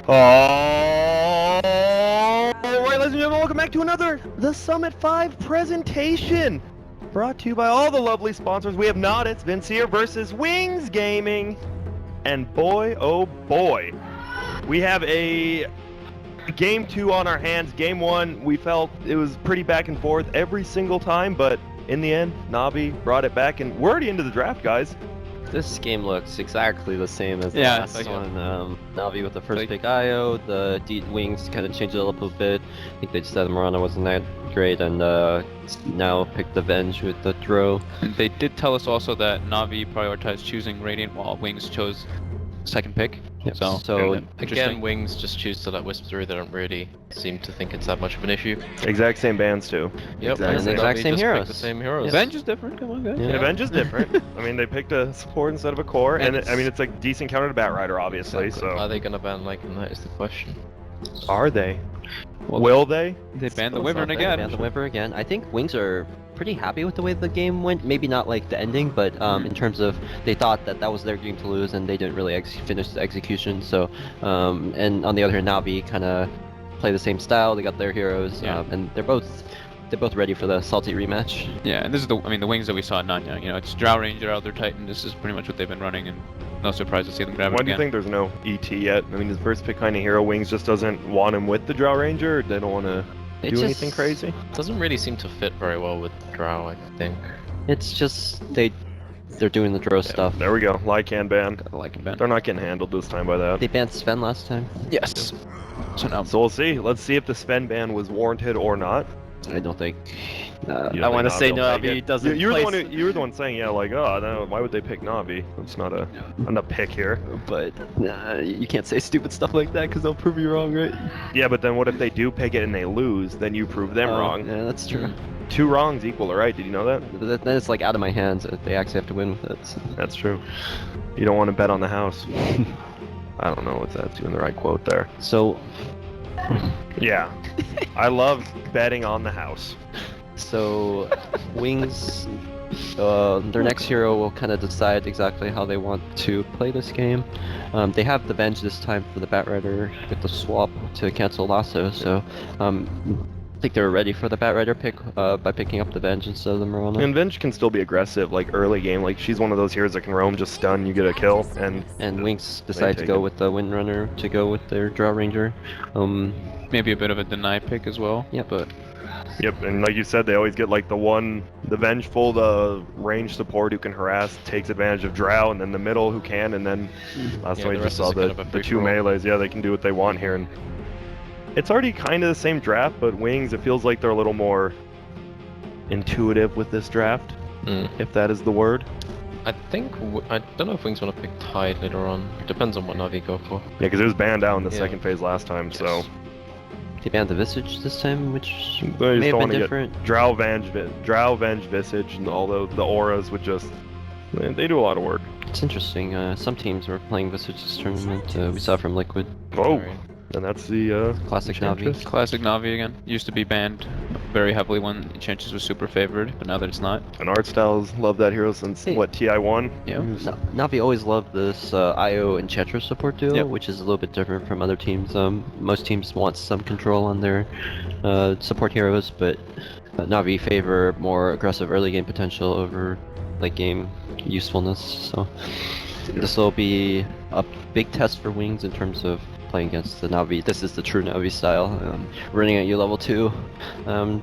Alright, ladies and gentlemen, welcome back to another The Summit 5 presentation. Brought to you by all the lovely sponsors. We have Natus, Vincere versus Wings Gaming. And boy, oh boy, we have a Game 2 on our hands. Game 1, we felt it was pretty back and forth every single time, but in the end, Navi brought it back, and we're already into the draft, guys. This game looks exactly the same as the last one. Navi with the first pick IO, the Wings kind of changed it up a bit. I think they just said Marana wasn't that great, and now picked the Venge with the Dro. And they did tell us also that Navi prioritized choosing Radiant while Wings chose second pick. Yep. So again, Wings just choose to let Wisp through. They don't really seem to think it's that much of an issue. Exact same bands too. Yep, and the exact same heroes. The same heroes. Venge is different. Come on, guys. Yeah, Venge is different. I mean, they picked a support instead of a core, and I mean, it's like decent counter to Batrider, obviously. Exactly. So are they gonna ban Lycan? That is the question. Are they? Well, will they? They banned the Wyvern again. Banned the Wyvern again. I think Wings are pretty happy with the way the game went. Maybe not like the ending, but in terms of they thought that that was their game to lose, and they didn't really finish the execution. So, and on the other hand, Navi kind of play the same style. They got their heroes, and they're both ready for the salty rematch. Yeah, and this is the Wings that we saw at Nanya. You know, it's Drow Ranger out their Titan. This is pretty much what they've been running, and no surprise to see them grab it Why do you think there's no ET yet? I mean, his first pick kind of hero, Wings just doesn't want him with the Drow Ranger, or they don't want to do anything crazy? Doesn't really seem to fit very well with Drow, I think. It's just they're doing the Dro stuff. There we go. Lycan ban. Lycan ban. They're not getting handled this time by that. They banned Sven last time. Yes. So we'll see. Let's see if the Sven ban was warranted or not. I don't think. I want to say Navi doesn't. You were the one saying, yeah, like, oh, no, why would they pick Navi? It's not a pick here. But you can't say stupid stuff like that because they'll prove you wrong, right? Yeah, but then what if they do pick it and they lose? Then you prove them wrong. Yeah, that's true. 2 wrongs equal a right. Did you know that? But then it's like out of my hands. They actually have to win with it. So. That's true. You don't want to bet on the house. I don't know if that's doing the right quote there. So. Yeah, I love betting on the house. So, Wings, their next hero will kind of decide exactly how they want to play this game. They have the Venge this time for the Batrider with the swap to cancel Lasso, so I think they're ready for the Batrider pick by picking up the Venge instead of the Marana. And Venge can still be aggressive, like early game. Like she's one of those heroes that can roam, just stun, you get a kill, and Wings decide to go with the Windrunner to go with their Drow Ranger. Maybe a bit of a deny pick as well. Yeah, but. Yep, and like you said, they always get like the vengeful, the range support who can harass, takes advantage of Drow, and then the middle who can, and then last time we just saw the 2 melees. Yeah, they can do what they want here, and it's already kind of the same draft, but Wings, it feels like they're a little more intuitive with this draft, if that is the word. I don't know if Wings want to pick Tide later on. Depends on what Navi go for. Yeah, because it was banned out in the second phase last time, so. They banned the Visage this time, which they may have been different. Drow Venge, Visage, and all the auras would just... They do a lot of work. It's interesting. Some teams were playing Visage this tournament. We saw from Liquid. Oh! And that's the classic Enchantress. Navi. Classic Navi again. Used to be banned very heavily when Enchantress was super favored, but now that it's not. And art styles love that hero since TI1. Yeah. Navi always loved this IO Enchantress support duo, which is a little bit different from other teams. Most teams want some control on their support heroes, but Navi favor more aggressive early game potential over late game usefulness. So this will be a big test for Wings in terms of playing against the Navi. This is the true Navi style. Running at you level 2,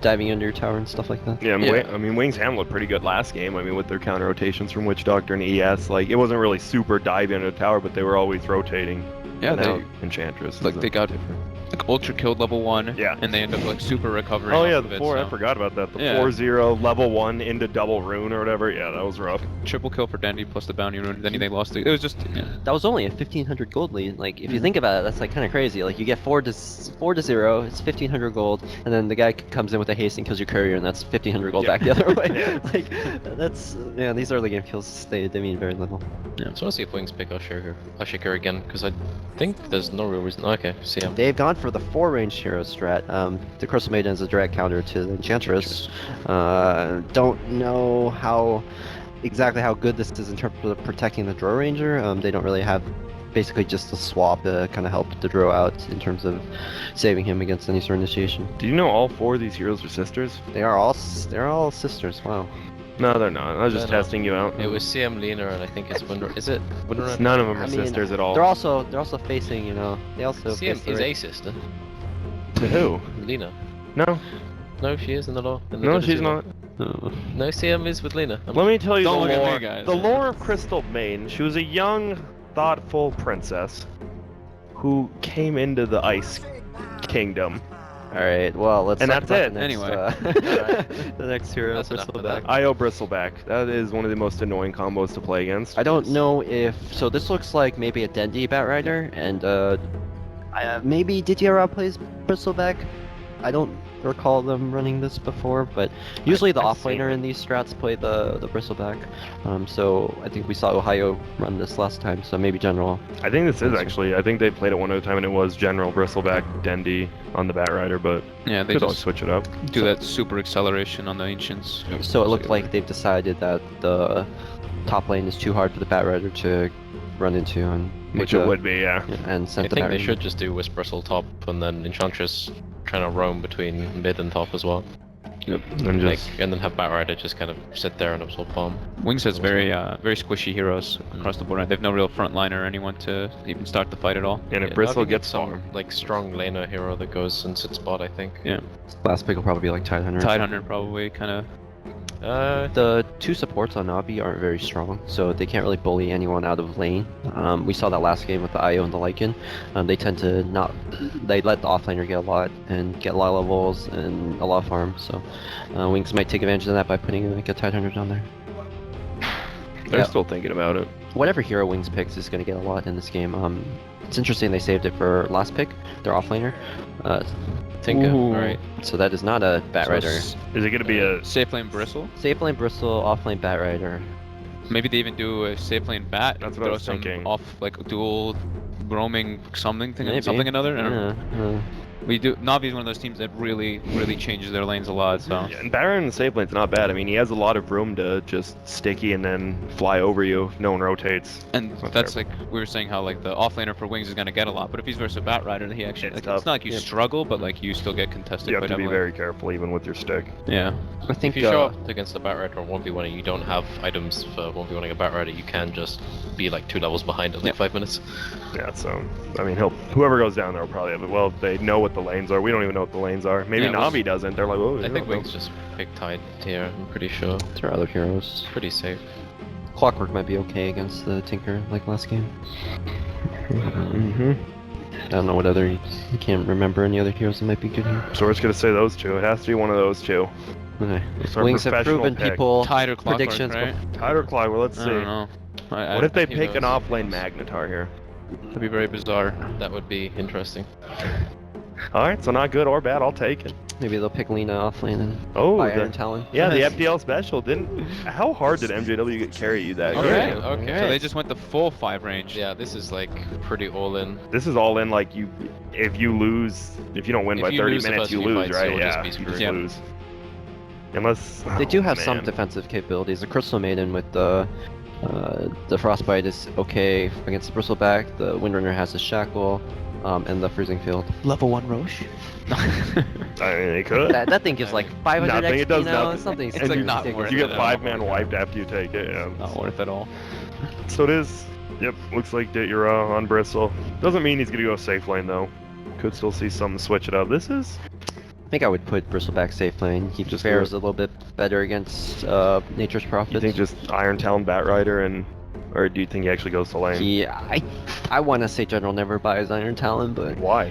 diving under your tower and stuff like that. Yeah, I mean, Wings handled pretty good last game. I mean, with their counter rotations from Witch Doctor and ES, like it wasn't really super diving under the tower, but they were always rotating. Yeah, they Enchantress. Like they got like ultra killed level 1, yeah, and they end up like super recovering. Oh yeah, I forgot about that. The 4-0 level 1 into double rune or whatever. Yeah, that was rough. Triple kill for Dandy plus the bounty rune. Then they lost it. It was just that was only a 1500 gold lead. Like if you think about it, that's like kind of crazy. Like you get 4 to 0, it's 1500 gold, and then the guy comes in with a haste and kills your courier, and that's 1500 gold back the other way. Like that's these early game kills they mean very little. Yeah, I just want to see if Wings pick Ashika again, because I think there's no real reason. Okay, see him. They've gone for the 4-range hero strat. The Crystal Maiden is a direct counter to the Enchantress. Don't know exactly how good this is in terms of protecting the Drow Ranger. They don't really have basically just a swap to kind of help the Drow out in terms of saving him against any sort of initiation. Do you know all 4 of these heroes are sisters? They're all sisters. Wow. No, they're not. I was just No, no. testing you out. It was CM Lena and I think it's Wind. Is it Wind? None of them are I mean, sisters at all. They're also facing, you know, they also CM face the is right- a sister. To who? Lena. No, No, she is in the law. In the no, Dota she's 2 not. Oh. No, CM is with Lena. Let me tell you Don't the look at lore. me, guys. The lore of Crystal Maiden. She was a young, thoughtful princess who came into the Ice Kingdom. Alright, well, let's And talk that's about it. the next, Anyway. the next hero, That's enough of Bristleback. that. Io Bristleback. That is one of the most annoying combos to play against. I don't know if so. This looks like maybe a Dendi Batrider, and maybe DTR plays Bristleback. I don't recall them running this before, but usually the I've seen offlaner it. in these strats play the Bristleback. So I think we saw Ohio run this last time, so maybe General. I think this is actually. I think they played it one other time and it was General Bristleback Dendi on the Batrider, but Yeah, they could always just switch it up. do that super acceleration on the Ancients. So it looked like they've decided that the top lane is too hard for the Batrider to run into, and Which it would be, yeah. and I sent the think they Batrider. should just do Wisp Bristle top and then Enchantress trying to roam between mid and top as well. And Like, just and then have Batrider just kind of sit there and absorb bomb. Wings has very squishy heroes across the board. Right? They have no real front liner or anyone to even start the fight at all. and if Yeah, Bristle I think gets it's some farm. like strong laner hero that goes and sits bot, I think. Yeah, Last pick will probably be like Tidehunter. Tidehunter probably kind of. The two supports on Navi aren't very strong, so they can't really bully anyone out of lane. We saw that last game with the IO and the Lycan. They tend to not... They let the offlaner get a lot, and get a lot of levels, and a lot of farm, so... Wings might take advantage of that by putting like a Tidehunter down there. They're Yeah. still thinking about it. Whatever hero Wings picks is going to get a lot in this game. It's interesting they saved it for last pick, their offlaner. Tinker, Ooh. alright. So that is not a Batrider. Is it going to be a... Safe lane Bristle. Safe lane Bristle, offlane Batrider. Maybe they even do a safe lane Bat. That's what I throw was some thinking. off like dual roaming something thing, Maybe. something another. I don't know. Yeah, We do. Navi is one of those teams that really changes their lanes a lot. So Yeah, and Baron in the safe lane's not bad. I mean, he has a lot of room to just sticky and then fly over you if no one rotates. and Not that's terrible. like we were saying how like the offlaner for Wings is gonna get a lot, but if he's versus a Batrider, he actually It's like, tough. it's not like you Yeah. struggle, but like you still get contested. You have quite to be heavily. very careful even with your stick. Yeah. I think If you show up against the Batrider or 1v1 and you don't have items for 1v1ing a Batrider, you can just be like 2 levels behind in like 5 minutes. Yeah, so I mean, whoever goes down there will probably have it. Well, they know what the lanes are. We don't even know what the lanes are. Maybe Yeah, Navi doesn't. They're like, oh, I think Wings just pick Tide here, I'm pretty sure. there are other heroes. Pretty safe. Clockwork might be okay against the Tinker like last game. Mm-hmm. I don't know what other. I can't remember any other heroes that might be good here. So we're just gonna say those two. It has to be one of those two. Okay. It's our Wings have professional proven pick. people Tide or Clockwork, predictions. right? Tide or Clyde? Well, let's I see. don't know. What if they who pick an knows? offlane Magnetar here? That'd be very bizarre. That would be interesting. All right, so not good or bad. I'll take it. Maybe they'll pick Lena offlane and Oh, buy the- Iron Talon. yeah, the FDL special didn't. How hard did MJW carry you that Okay. game? Okay. So they just went the full 5 range. Yeah, this is like pretty all in. This is all in. Like you, if you don't win If by you 30 lose the minutes, first you few lose, fights, right? you'll just Yeah, be you screwed. just Yeah. lose. Unless They do have oh, some man. defensive capabilities. The Crystal Maiden with the Frostbite is okay against the Bristleback. The Windrunner has a Shackle, and the Freezing Field. Level 1 Roche? I mean, they could. that thing gives like 500 Nothing, XP it does now. nothing. Something. It's And like you, not ridiculous. worth you it get at all. 5-man wiped after you take it. Yeah. Not worth it all. So it is. Yep, looks like that you're on Bristle. Doesn't mean he's gonna go safe lane though. Could still see something switch it up. This is. I think I would put Bristleback safe lane. He Just fares do a little bit better against Nature's Prophets. You think just Iron Talon Batrider and, or do you think he actually goes to lane? I want to say General never buys Iron Talon, but Why?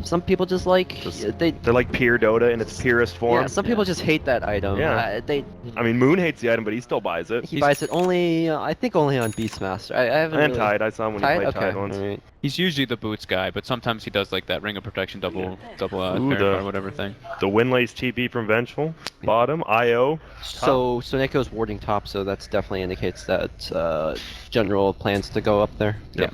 some people just like they. They're like pure Dota in its purest form. Yeah, some people just hate that item. Yeah. They I mean, Moon hates the item, but he still buys it. he buys it only. I think only on Beastmaster. I haven't. And really... Tide, I saw him when he Tide? played Okay. Tide once. Alright. He's usually the boots guy, but sometimes he does like that ring of protection double Ooh, Terrafire or whatever thing. The Windlace TP from Vengeful, bottom, IO. So Neko's warding top, so that's definitely indicates that General plans to go up there. Yeah.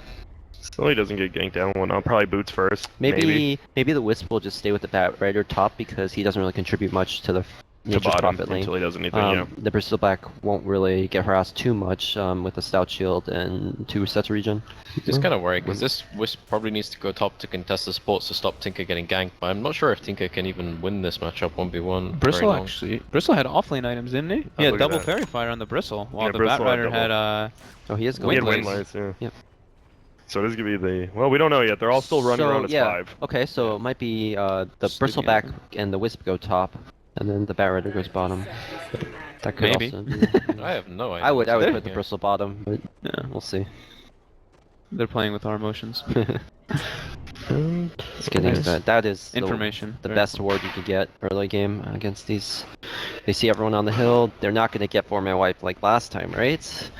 Still, he doesn't get ganked down and whatnot. Probably boots first. Maybe the Wisp will just stay with the Batrider top because he doesn't really contribute much to the nature's bottom profit lane. until he does anything, yeah. The Bristleback won't really get harassed too much with a stout shield and 2 sets of regen. It's kind of worried because this Wisp probably needs to go top to contest the supports to stop Tinker getting ganked. But I'm not sure if Tinker can even win this matchup 1v1. Bristle had offlane items, didn't he? He had double fairy fire on the Bristle, while the Bristle Batrider had had Oh, he is We going. had Wind win Lace. lights, yeah. Yep. So this could be the... Well, we don't know yet. They're all still running around as 5. Okay, so it might be the Sticky Bristleback and the Wisp go top, and then the Batrider goes bottom. That could Maybe. also be... I have no idea. I would put the Yeah. Bristle bottom, but Yeah. we'll see. They're playing with our emotions. It's getting that is Information. the best award you could get early game against these. They see everyone on the hill. They're not going to get 4-man wipe like last time, right?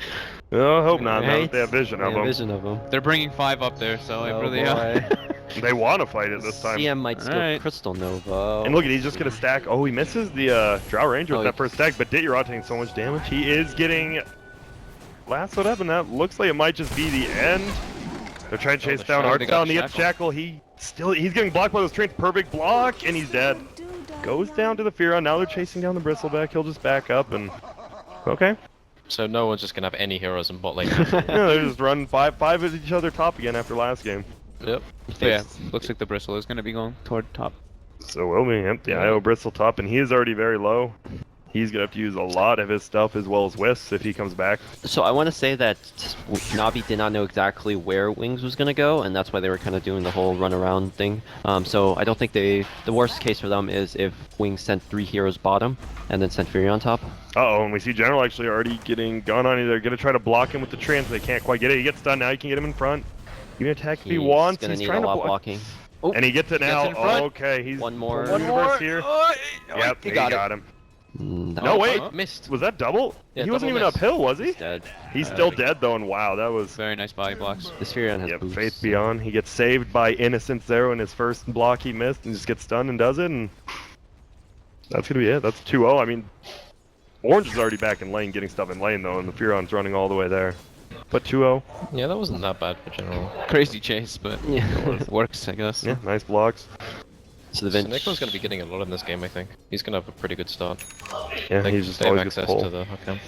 Oh, hope not. Right? They have vision of them. Vision of them. They're bringing 5 up there, so it Oh, really. boy. They want to fight it this time. CM might steal Alright. Crystal Nova. And look, he's just going to stack... Oh, he misses the Drow Ranger with that first stack, but Ditya taking so much damage. He is getting lassoed up, and that looks like it might just be the end. They're trying to chase the down Shackle. Artstyle, and he gets Shackle. He's getting blocked by those trains. Perfect block, and he's dead. Goes down to the Furon. Now they're chasing down the Bristleback. He'll just back up and... Okay. So no one's just gonna have any heroes in bot lane. Yeah, they're just running five at each other top again after last game. Yep. But yeah, looks like the Bristle is going to be going toward top. So will be empty. IO Bristle top, and he is already very low. He's gonna have to use a lot of his stuff as well as Wisps if he comes back. So I want to say that Navi did not know exactly where Wings was going to go, and that's why they were kind of doing the whole run around thing. So I don't think the worst case for them is if Wings sent 3 heroes bottom and then sent Fury on top. Uh-oh, and we see General actually already getting gun on. They're gonna try to block him with the trans. They can't quite get it. He gets done now. You can get him in front. You can attack if he wants. Gonna He's need trying a to lot block. blocking. And he gets it now. in front. Okay, he's One more. universe here. Yep, he got him. No, wait. Missed. Was that double? Yeah, he wasn't double even miss. uphill, was he? He's dead. He's still dead though, and wow, that was... Very nice body blocks. This Furion has Yep, boosts. Faith Beyond. He gets saved by Innocent Zero in his first block he missed, and just gets stunned and does it, and... That's gonna be it. That's 2-0. I mean, Orange is already back in lane, getting stuff in lane though, and the Furion's running all the way there. But 2-0. Yeah, that wasn't that bad for General. Crazy chase, but Yeah. works, I guess. Yeah, nice blocks. So the So Vince. Nico's gonna be getting a lot in this game, I think. He's gonna have a pretty good start. Yeah, They, he's just they have always access good to pull. the hook.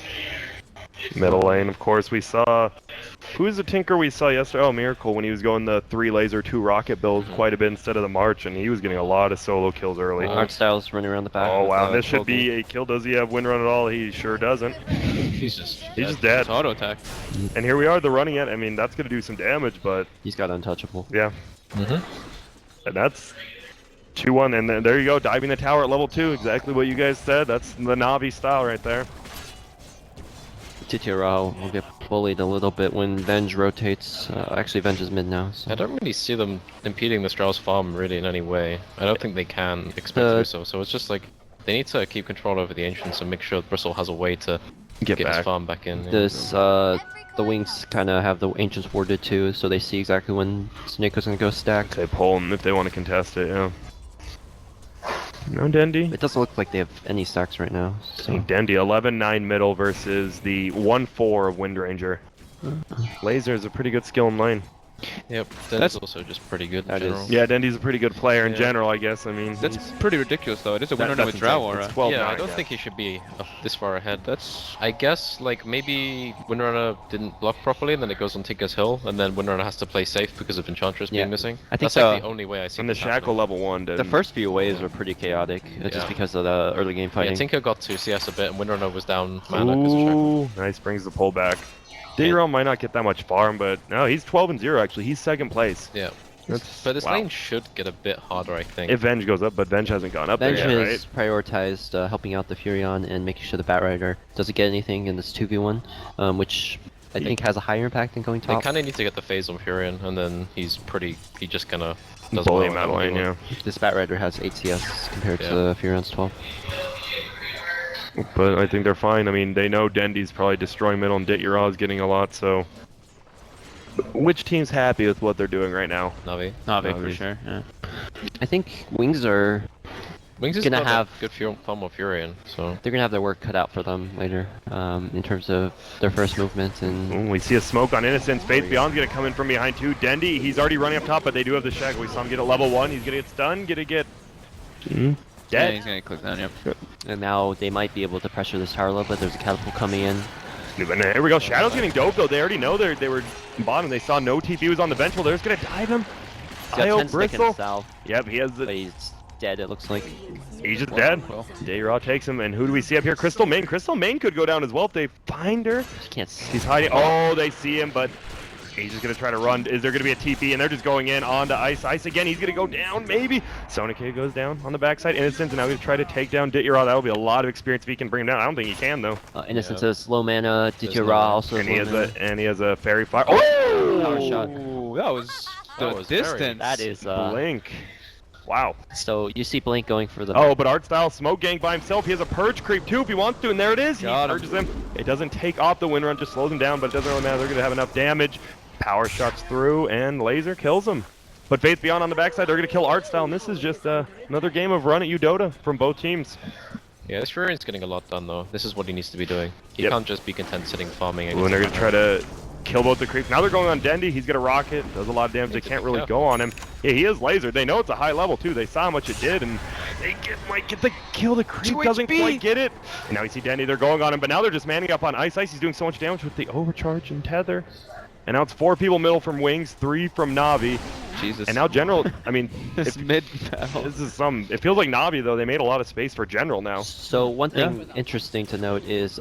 Middle lane, of course, we saw... Who's the Tinker we saw yesterday? Oh, Miracle, when he was going the 3 laser, 2 rocket build quite a bit instead of the March, and he was getting a lot of solo kills early. Art Styles running around the back. Oh with, wow, this should Kogu. be a kill. Does he have win run at all? He sure doesn't. He's just dead. It's auto attack. And here we are, the running it. I mean, that's gonna do some damage, but He's got untouchable. yeah. And that's 2-1, and then there you go, diving the tower at level 2. Exactly what you guys said. That's the Navi style right there. TTRL will get bullied a little bit when Venge rotates. Actually, Venge is mid now. So. I don't really see them impeding the Strauss farm really in any way. I don't think they can expect to do so. So it's just like they need to keep control over the Ancients and make sure Bristle has a way to Get his back. farm back in. Yeah. This the Wings kind of have the Ancients warded too, so they see exactly when Snake's gonna go stack. They pull him if they want to contest it, yeah. No Dendy. It doesn't look like they have any stacks right now. So. Dendy, 11-9 middle versus the 1-4 of Wind Ranger. Laser is a pretty good skill in lane. Yep, that's also just pretty good in That general. is- Yeah, Dendy's a pretty good player in Yeah. general, I guess. I mean, That's he's- pretty ridiculous, though. It is a winner that's with Drow insane. Aura. It's 12-9, Yeah, I don't think he should be this far ahead. That's I guess, like, maybe Windrunner didn't block properly, and then it goes on Tinker's Hill, and then Windrunner has to play safe because of Enchantress Yeah. being missing. I think That's like the only way I see and the this Shackle happening. level 1 did. The first few waves were pretty chaotic, just Yeah. because of the early game fighting. Yeah, Tinker got to CS a bit, and Windrunner was down mana because of Shackle. Ooh, nice, brings the pull back. Diggerel might not get that much farm, but no, he's 12-0 actually. He's second place. Yeah. That's, But this wow. lane should get a bit harder, I think. If Venge goes up, but Venge hasn't gone up Venge there yet, right? has prioritized helping out the Furion and making sure the Batrider doesn't get anything in this 2v1, which I think has a higher impact than going They top. kind of need to get the phase on Furion, and then he just kind of does Bully well him out in lane, everyone. yeah. This Batrider has 8 CS compared Yeah. to Furion's 12. But I think they're fine. I mean, they know Dendy's probably destroying middle and Ditya is getting a lot, so... Which team's happy with what they're doing right now? Navi. Navi for Navi. sure. Yeah. I think Wings are Wings is gonna got a have- good farm of Furion, so... they're gonna have their work cut out for them later, in terms of their first movement and Ooh, we see a smoke on Innocence. Faith Beyond's gonna come in from behind too. Dendy, he's already running up top, but they do have the Shackle. We saw him get at level 1. He's gonna get stunned, gonna get... Yeah, dead. he's gonna click down, yep. And now they might be able to pressure this tower a little bit. There's a catapult coming in. And here we go. Shadow's getting doped though. They already know they were bottom. They saw no TP was on the bench. Well, they're just gonna dive him. He's got IO 10 seconds, Bristle. Sal, Yep, he has but the. he's dead, it looks like. He's just dead. Well. Dayraw takes him, and who do we see up here? Crystal Main. Crystal Main could go down as well if they find her. She can't see. He's hiding. Oh, they see him, but he's just gonna try to run. Is there gonna be a TP? And they're just going in onto ice. Ice again. He's gonna go down, maybe. Sonic goes down on the backside. Innocent, and now he's gonna try to take down Ditya. That'll be a lot of experience if he can bring him down. I don't think he can though. Innocent says low mana. There's Ditya no- also And has he has low mana. a fairy fire. Oh! Power shot. Ooh, that was the That was very- distance. That is Blink. Wow. so you see Blink going for the Oh, but Art Style smoke gang by himself. He has a purge creep too if he wants to, and there it is. He Got him. purges him. It doesn't take off the wind run, just slows him down, but it doesn't really matter. They're gonna have enough damage. Power shots through, and laser kills him. But Faith Beyond on the backside, they're gonna kill Art Style, and this is just another game of run at you Dota from both teams. Yeah, this Furian's getting a lot done though. This is what he needs to be doing. He Yep. can't just be content sitting farming. When they're gonna try to kill both the creeps. Now they're going on Dendy. He's gonna rocket. Does a lot of damage. They Needs to can't be really careful. go on him. Yeah, he is lasered. They know it's a high level too. They saw how much it did, and they might get the kill. The creep 2 doesn't HP. quite get it. And now we see Dendy. They're going on him, but now they're just manning up on Ice. Ice, he's doing so much damage with the overcharge and tether. And now it's 4 people middle from Wings, 3 from Navi. Jesus. And now General, I mean, this if, mid battle. this is some. It feels like Navi though. They made a lot of space for General now. So one thing interesting to note is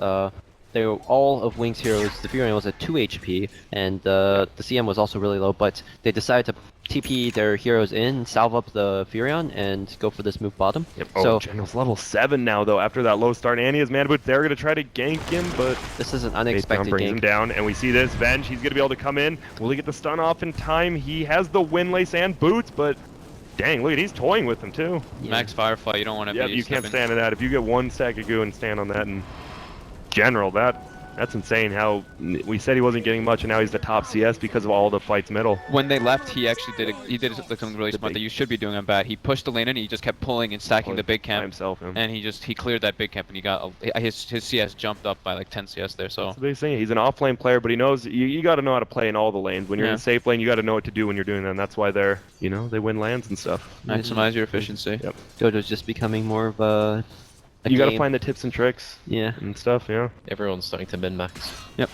they were all of Wing's heroes. The Furion was at 2 HP, and the CM was also really low. But they decided to TP their heroes in, salve up the Furion, and go for this move bottom. Yep. Oh, So General's level 7 now though. After that low start, and he has mana boots. They're gonna try to gank him, but this is an Faithbound unexpected brings him gank. down, and we see this Venge. He's gonna be able to come in. Will he get the stun off in time? He has the windlace and boots, but dang, look at he's toying with them too. Yeah. Max Firefly, you don't want to Yeah, be you can't stepping- stand in that. If you get 1 stack of goo and stand on that, and General, that's insane. How we said he wasn't getting much, and now he's the top CS because of all the fights middle. When they left, he actually did something really smart that you should be doing on bat. He pushed the lane in, and he just kept pulling and stacking the big By camp, himself. and he cleared that big camp, and he got his CS jumped up by like 10 CS there. So That's the biggest thing. He's an off-lane player, but he knows you got to know how to play in all the lanes. When you're in Yeah. a safe lane, you got to know what to do when you're doing that. And that's why they're, they win lands and stuff. maximize your efficiency. Yep. Dodo's just becoming more of a You got to game. find the tips and tricks Yeah. and stuff. Yeah. Everyone's starting to min-max. Yep.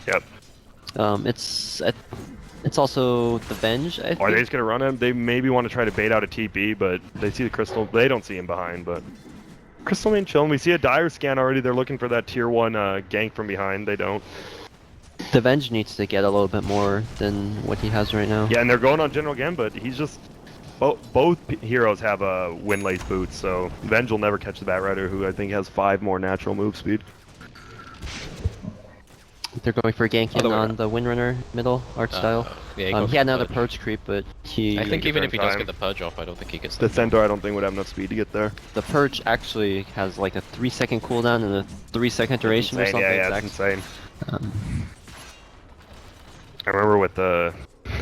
It's also the Venge, I think. Or are they just gonna run him? They maybe want to try to bait out a TP, but they see the Crystal. They don't see him behind, but Crystal Main chilling. We see a dire scan already. They're looking for that tier 1 gank from behind. They don't. The Venge needs to get a little bit more than what he has right now. Yeah, and they're going on General again, but he's just. Both heroes have a windlace boots, so Venge will never catch the Batrider, who I think has 5 more natural move speed. They're going for ganking Other way on around. the Windrunner middle art style. Yeah, He goes had for another purge. purge creep, but he I think even if he does time. get the purge off, I don't think he gets The the Centaur I don't think would have enough speed to get there. the purge actually has like a 3-second cooldown and a 3-second duration or Insane, something. yeah, exact. it's insane. Um, I remember with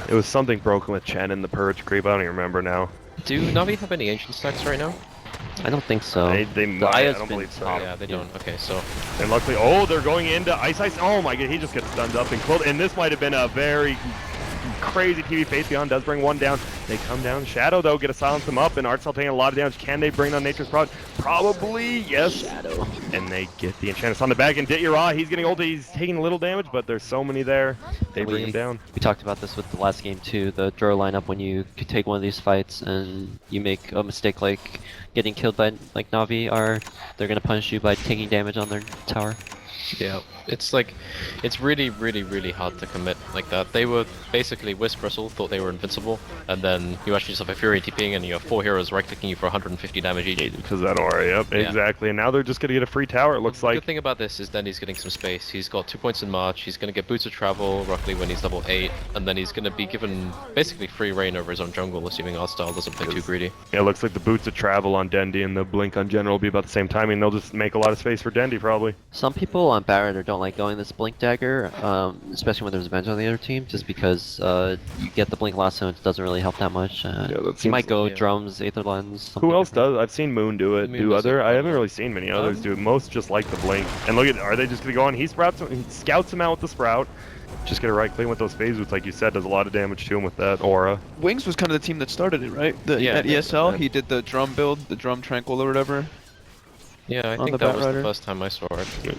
it was something broken with Chen and the Purge creep. I don't even remember now. Do Navi have any ancient stacks right now? I don't think so. They might, I Io's don't been believe so. top. Yeah, they don't. Okay, so And luckily, they're going into Ice. Oh my god, he just gets stunned up and killed. And this might have been a very crazy TV. Face Beyond does bring one down. They come down. Shadow, though, get to silence them up. And Artcell taking a lot of damage. Can they bring down Nature's Prod? Probably, yes. Shadow. And they get the Enchantress on the back. And Ditya, he's getting old. He's taking a little damage, but there's so many there. They bring him down. We talked about this with the last game too, the draw lineup when you could take one of these fights and you make a mistake like getting killed by like Navi they're gonna punish you by taking damage on their tower. yeah, it's like, it's really, really, really hard to commit like that. They were basically Wisp Bristle thought they were invincible, and then you actually just have a Fury TPing and you have 4 heroes right-clicking you for 150 damage each. Because that aura, yep, Yeah. exactly. And now they're just going to get a free tower, it looks The like. good thing about this is then he's getting some space. He's got 2 points in March, he's going to get Boots of Travel roughly when he's level 8, and then he's going to be given basically free reign over his own jungle, assuming Artstyle doesn't play too greedy. Yeah, it looks like the Boots of Travel on Dendy and the Blink on General will be about the same timing. They'll just make a lot of space for Dendy, probably. Some people on Batrider don't like going this Blink Dagger, especially when there's Venge on the other team, just because you get the Blink Lasso and it doesn't really help that much. that You seems- might go yeah. Drums, Aether Lens. Who something else different. does? I've seen Moon do it. Moon does it. I haven't really seen many others do it. Most just like the Blink. And look at, are they just going to go on? He scouts him out with the Sprout. Just get a right clean with those phase boots, like you said, does a lot of damage to him with that aura. Wings was kind of the team that started it, right? Yeah, At ESL, yeah. he did the drum build, the drum tranquil or whatever. Yeah, I on think the that was Batrider. the first time I saw it. I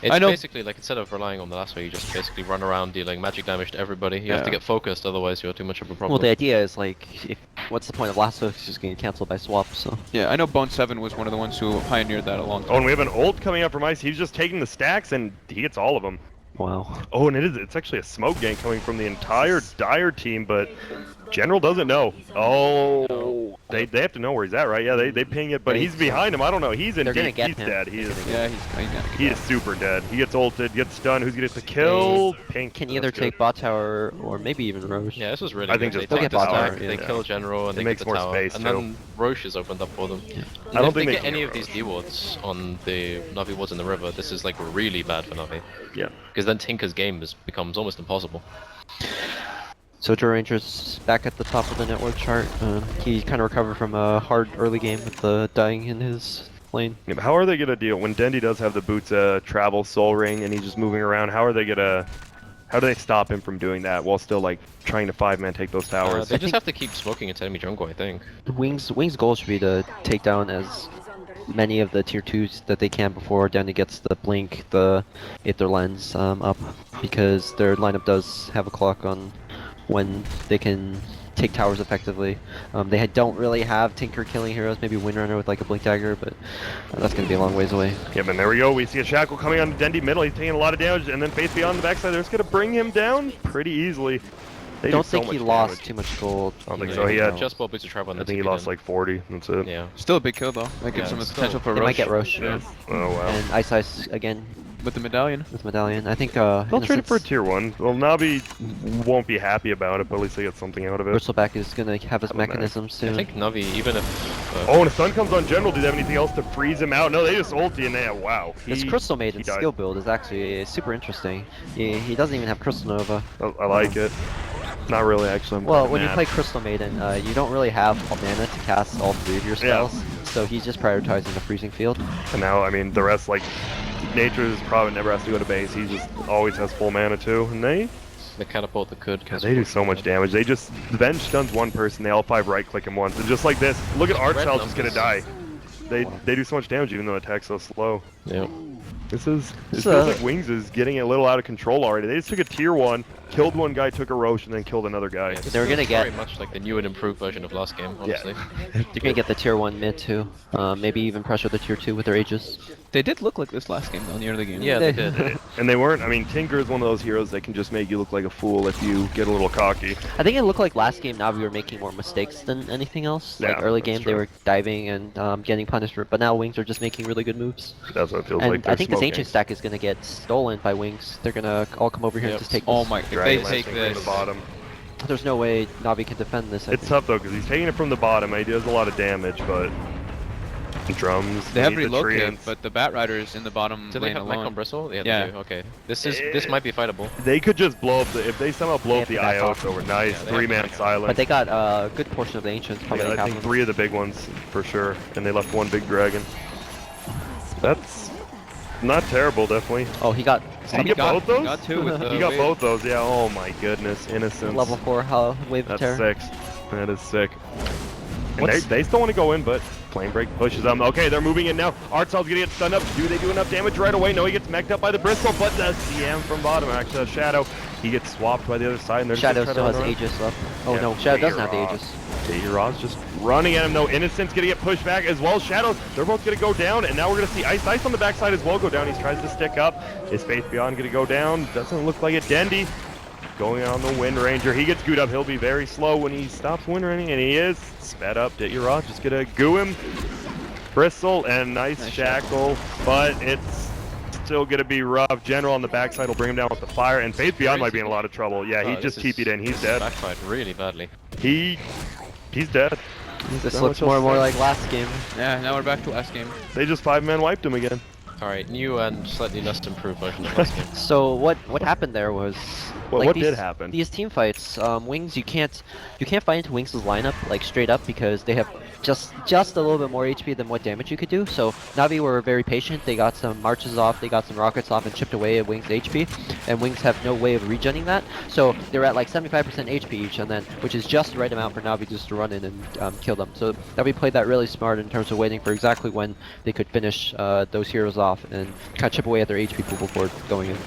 It's know- basically like instead of relying on the lasso, you just basically run around dealing magic damage to everybody. You have to Yeah. get focused, otherwise you're too much of a problem. Well, the idea is like, what's the point of lasso? It's just getting cancelled by swap. So Yeah, I know Bone7 was one of the ones who pioneered that a long Oh, time. and we have an ult coming up from Ice. He's just taking the stacks, and he gets all of them. wow. Oh, and it's actually a smoke gank coming from the entire Dire team, but General doesn't know. Oh, they have to know where he's at, right? Yeah, they ping it, but he's behind him. I don't know. He's in They're gonna deep. get He's him. dead. He is. Yeah, He is super dead. He gets ulted, gets stunned. Who's gonna get the kill? Pink. Can either That's take good. bot tower or maybe even Roche. Yeah, this was really I good. think They just take get the bot stack, tower, they yeah. kill General, and It they makes get the more tower. space, and too. then Roche is opened up for them. I And don't if they think they get can any get of these Roche. D wards on the Navi wards in the river, this is like really bad for Navi. Yeah. Because then Tinker's game becomes almost impossible. So Joe Ranger's back at the top of the network chart. He kind of recovered from a hard early game with the dying in his lane. Yeah, but how are they gonna deal when Dendy does have the boots travel soul ring and he's just moving around? How are they gonna? How do they stop him from doing that while still like trying to 5-man take those towers? They just have to keep smoking into enemy jungle, I think. Wings' goal should be to take down as many of the tier 2s that they can before Danny gets the blink, the Aether lens up, because their lineup does have a clock on when they can take towers effectively. They don't really have Tinker killing heroes, maybe Windrunner with like a blink dagger, but that's going to be a long ways away. Yeah, but there we go. We see a shackle coming on Dendy middle. He's taking a lot of damage, and then Faith Beyond the backside. They're just gonna bring him down pretty easily. They Don't do so think he much lost damage. too much gold. I don't think you so. know, He had Just bought boots of travel and I then think he TP'd lost in. like 40. That's it. Yeah. Still a big kill though. That gives Yeah, him the still- potential for They Roche. might get Roche. Yeah. Oh wow. And Ice again With the medallion. with Medallion. I think They'll trade it for a Innocence- tier 1. Well, Navi won't be happy about it, but at least they get something out of it. Bristleback is going to have his Have a mech. mechanism I soon. think Navi, even if... Oh, and a stun comes on General. Do they have anything else to freeze him out? No, they just ulti and they have, wow. This Crystal Maiden he died. skill build is actually super interesting. He doesn't even have Crystal Nova. I like it. Not really, actually. I'm Well, kinda when you mad. play Crystal Maiden, you don't really have mana to cast all 3 of your spells, so he's just prioritizing the freezing field. And now, I mean, the rest, like, Nature's probably never has to go to base. He just always has full mana, too. And they catapult that could... they do so much damage. They just, the bench stuns one person, they all 5 right-click him once. And just like this, look at Archcell just gonna die. They do so much damage even though the attack's so slow. Yeah. This feels like Wings is getting a little out of control already. They just took a tier 1, killed one guy, took a Roche, and then killed another guy. This They're gonna feels get- very much like the new and improved version of last game, honestly. They're gonna get the tier 1 mid too. Maybe even pressure the tier 2 with their Aegis. They did look like this last game though, near the game. Yeah, they did. And they weren't, I mean, Tinker is one of those heroes that can just make you look like a fool if you get a little cocky. I think it looked like last game Navi were making more mistakes than anything else. Like Yeah, early that's game they true. were diving and getting punished, but now Wings are just making really good moves. That's what it feels And like. I think this They're ancient smoking. stack is gonna get stolen by Wings. They're gonna all come over here Yep. and just take Oh this. my, if they Dragon take Lancing from this. the bottom. There's no way Navi can defend this. I It's think. tough though, because he's taking it from the bottom. He does a lot of damage, but drums. They have need the relocated, treants. but the Batrider is in the bottom Do they lane have mech on alone. Bristle? Yeah, Yeah. they do. Okay. This might be fightable. They could just blow up the, if they somehow blow They up the have to back IO, off. it's over. Nice, Yeah, they have 3-man to back off. silence. But they got a good portion of the ancients. Probably Yeah, like I half think of them. 3 of the big ones for sure, and they left 1 big dragon. That's not terrible, definitely. Oh, he got Did he get both those? He got 2 with the He got wave. both those, yeah. Oh my goodness, innocence. level 4 wave of That's terror. 6. That is sick. And What's- they still want to go in, but Flame Break pushes them. Okay, they're moving in now. Artcell's gonna get stunned up. Do they do enough damage right away? No, he gets mech'd up by the Bristle, but the CM from bottom, actually, Shadow, he gets swapped by the other side, and they're Shadow just still gonna has try to run Aegis left. Oh Yeah, no, Shadow doesn't have the Daeron. Aegis. Daeron's just running at him, though. Innocent's gonna get pushed back as well. Shadow, they're both gonna go down, and now we're gonna see Ice on the backside as well go down. He tries to stick up. Is Faith Beyond gonna go down? Doesn't look like it. Dendy going on the Wind Ranger. He gets gooed up. He'll be very slow when he stops Wind Raining, and he is. Sped up. Daeron just gonna goo him. Bristle and nice shackle, but it's still gonna be rough. General on the backside will bring him down with the fire, and Faith Beyond might be in a lot of trouble. Yeah, he Oh, just this is- TP'd in. He's this dead. Backfired really badly. He's dead. This Not looks much more and else more to like last game. Yeah, now we're back to last game. say. They just 5-man wiped him again. Alright, new and slightly less improved version of last game. So what happened there was What these, did happen? These team fights, Wings, you can't fight into Wings' lineup like straight up because they have just a little bit more HP than what damage you could do. So Navi were very patient. They got some marches off, they got some rockets off, and chipped away at Wings' HP. And Wings have no way of regenning that. So they're at like 75% HP each, and then which is just the right amount for Navi just to run in and kill them. So Navi played that really smart in terms of waiting for exactly when they could finish those heroes off and kind of chip away at their HP pool before going in.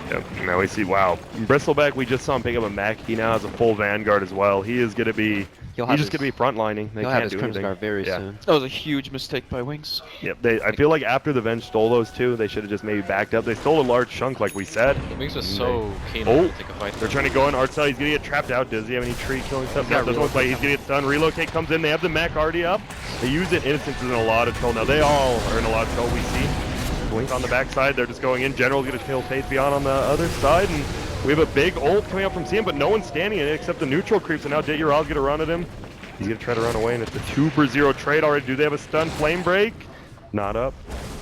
Yep, now we see, wow. Bristleback, we just saw him pick up a mech. He now has a full Vanguard as well. He is going to be, he's just going to be frontlining. They He'll can't have his do Crimson anything. Guard very soon. That was a huge mistake by Wings. Yep, I feel like after the Venge stole those two, they should have just maybe backed up. They stole a large chunk, like we said. The Wings are so keen Oh, to take a fight. they're trying to go in Artside. He's going to get trapped out. Does he have any tree killing stuff? No, doesn't look like he's going to get stunned. Relocate comes in. They have the mech already up. They use it. Innocence is in a lot of trouble. Now they all are in a lot of trouble, we see. Blink on the backside, they're just going in. General's gonna kill Faith Beyond on the other side, and we have a big ult coming up from CM, but no one's standing in it except the neutral creeps, and now J.Ural's gonna run at him. He's gonna try to run away, and it's a 2-for-0 trade already. Do they have a stun flame break? Not up.